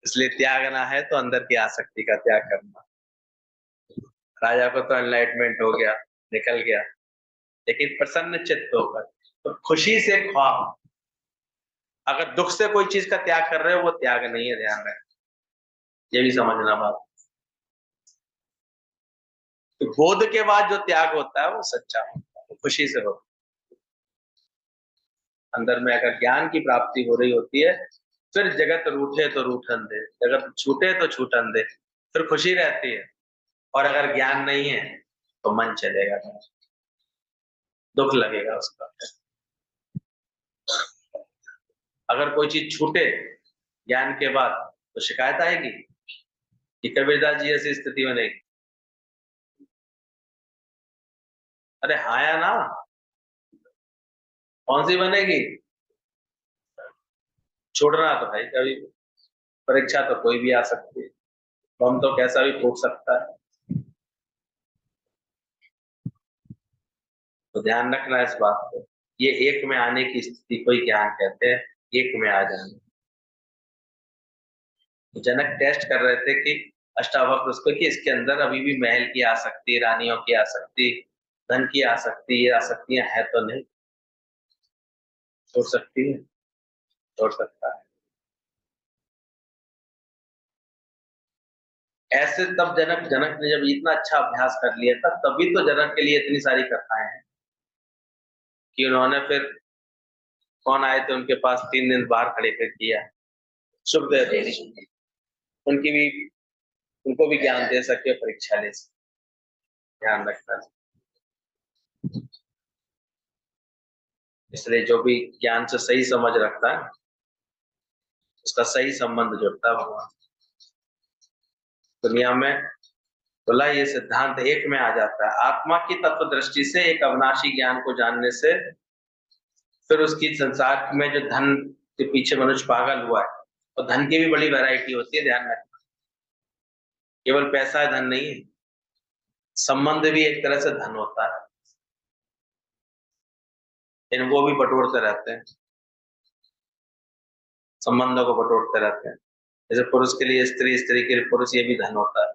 इसलिए त्यागना है तो अंदर की आसक्ति का त्याग करना। राजा को तो एनलाइटमेंट हो गया, निकल गया, लेकिन प्रसन्न चित्त होकर, तो खुशी से ख्वाह। अगर दुख से कोई चीज का त्याग कर रहे हो वो त्याग नहीं है, ध्यान रखें, ये भी समझना बात। तो बोध के बाद जो त्याग होता है वो सच्चा होता है, वो खुशी से होता है। अंदर में अगर ज्ञान की प्राप्ति हो रही होती है, फिर जगत रूठे तो रूठन दे, जगत छूटे तो छूटन दे, फिर खुशी रहती है। और अगर ज्ञान नहीं है तो मन चलेगा, दुख लगेगा उसका। अगर कोई चीज छूटे ज्ञान के बाद तो शिकायत आएगी कि कबीरदास जी ऐसी स्थिति बनेगी। अरे हाँ या ना, कौन सी बनेगी? छोड़ना तो भाई कभी, परीक्षा तो कोई भी आ सकती है, बम तो कैसा भी फूट सकता है। तो ध्यान रखना इस बात को, ये एक में आने की स्थिति को ही ज्ञान कहते हैं, एक में आ जाना। तो जनक टेस्ट कर रहे थे कि अष्टावक्र उसको, कि इसके अंदर अभी भी महल की आसक्ति, रानियों की आसक्ति, धन की आसक्ति, ये आसक्तियां है तो नहीं, छोड़ सकती है, छोड़ सकता है। ऐसे तब जनक जनक ने जब इतना अच्छा अभ्यास कर लिया था, तभी तो जनक के लिए इतनी सारी कथाएं हैं कि उन्होंने फिर, कौन आए थे उनके पास 3 दिन बाहर खड़े कर किया, सुखदेव ऋषि, उनकी भी, उनको भी ज्ञान दे सके, परीक्षा ले सके, ध्यान रखना। इसलिए जो भी ज्ञान से सही समझ रखता है उसका सही संबंध जुड़ता है भगवान। दुनिया में बोला ये सिद्धांत एक में आ जाता है, आत्मा की तत्व दृष्टि से एक अविनाशी ज्ञान को जानने से, फिर उसकी संसार में जो धन के पीछे मनुष्य पागल हुआ है, और धन की भी बड़ी वैरायटी होती है, ध्यान रखना, केवल पैसा धन नहीं है, संबंध भी एक तरह से धन होता है, इनको भी बटोरते रहते हैं, संबंधों को बटोरते रहते हैं। जैसे पुरुष के लिए स्त्री, स्त्री के लिए पुरुष, ये भी धन होता है।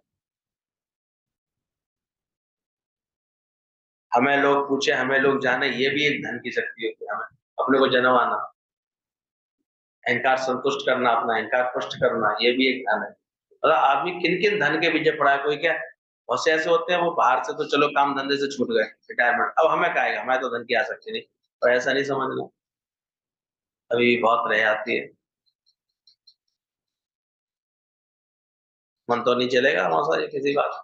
हमें लोग पूछे, हमें लोग जाने, ये भी एक धन की शक्ति होती है, हमें अपने को जनवाना, अहंकार संतुष्ट करना, अपना अहंकार पुष्ट करना, ये भी एक धन है। मतलब आदमी किन-किन धन के पीछे पड़ा है, कोई क्या बहुत से ऐसे होते हैं वो बाहर से तो चलो काम धंधे से छूट गए, रिटायरमेंट, अब हमें क्या आएगा, हमें तो धन की आसक्ति नहीं। पर ऐसा नहीं समझना, अभी बहुत रह आती है, मन तो नहीं चलेगा मौसा जी किसी बात,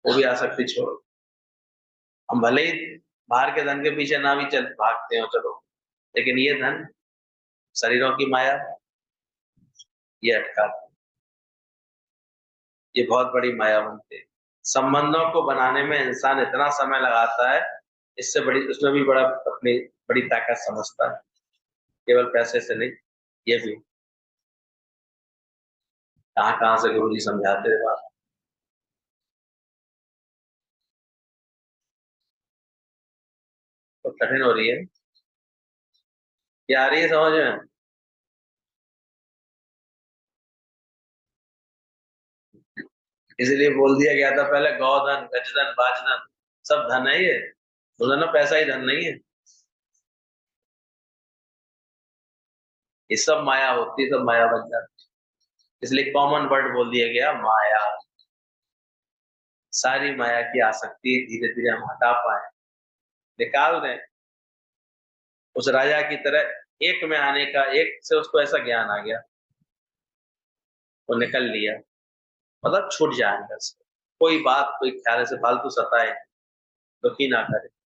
वो भी आसक्ति छोड़ो। हम भले ही बाहर के धन के पीछे ना भी चल भागते हो चलो, लेकिन ये धन, शरीरों की माया, ये अटका, ये बहुत बड़ी माया बनती है। संबंधों को बनाने में इंसान इतना समय लगाता है, इससे बड़ी उसमें भी बड़ा अपनी बड़ी ताकत समझता है, केवल पैसे से नहीं, ये भी कहाँ-कहाँ से गुरु जी समझाते हैं बात। तो कठिन हो रही है, क्या आ रही है समझ में? इसीलिए बोल दिया गया था पहले, गौधन, गजधन, बाजधन सब धन है ये, बोला ना पैसा ही धन नहीं है, ये सब माया होती है, सब माया बन जाती है। इसलिए कॉमन वर्ड बोल दिया गया माया। सारी माया की आसक्ति धीरे धीरे हम हटा पाए, निकाल दें, उस राजा की तरह एक में आने का, एक से उसको ऐसा ज्ञान आ गया, वो निकल लिया, मतलब छूट जाए अंदर से, कोई बात कोई ख्याल से फालतू सताए, दुखी ना करे।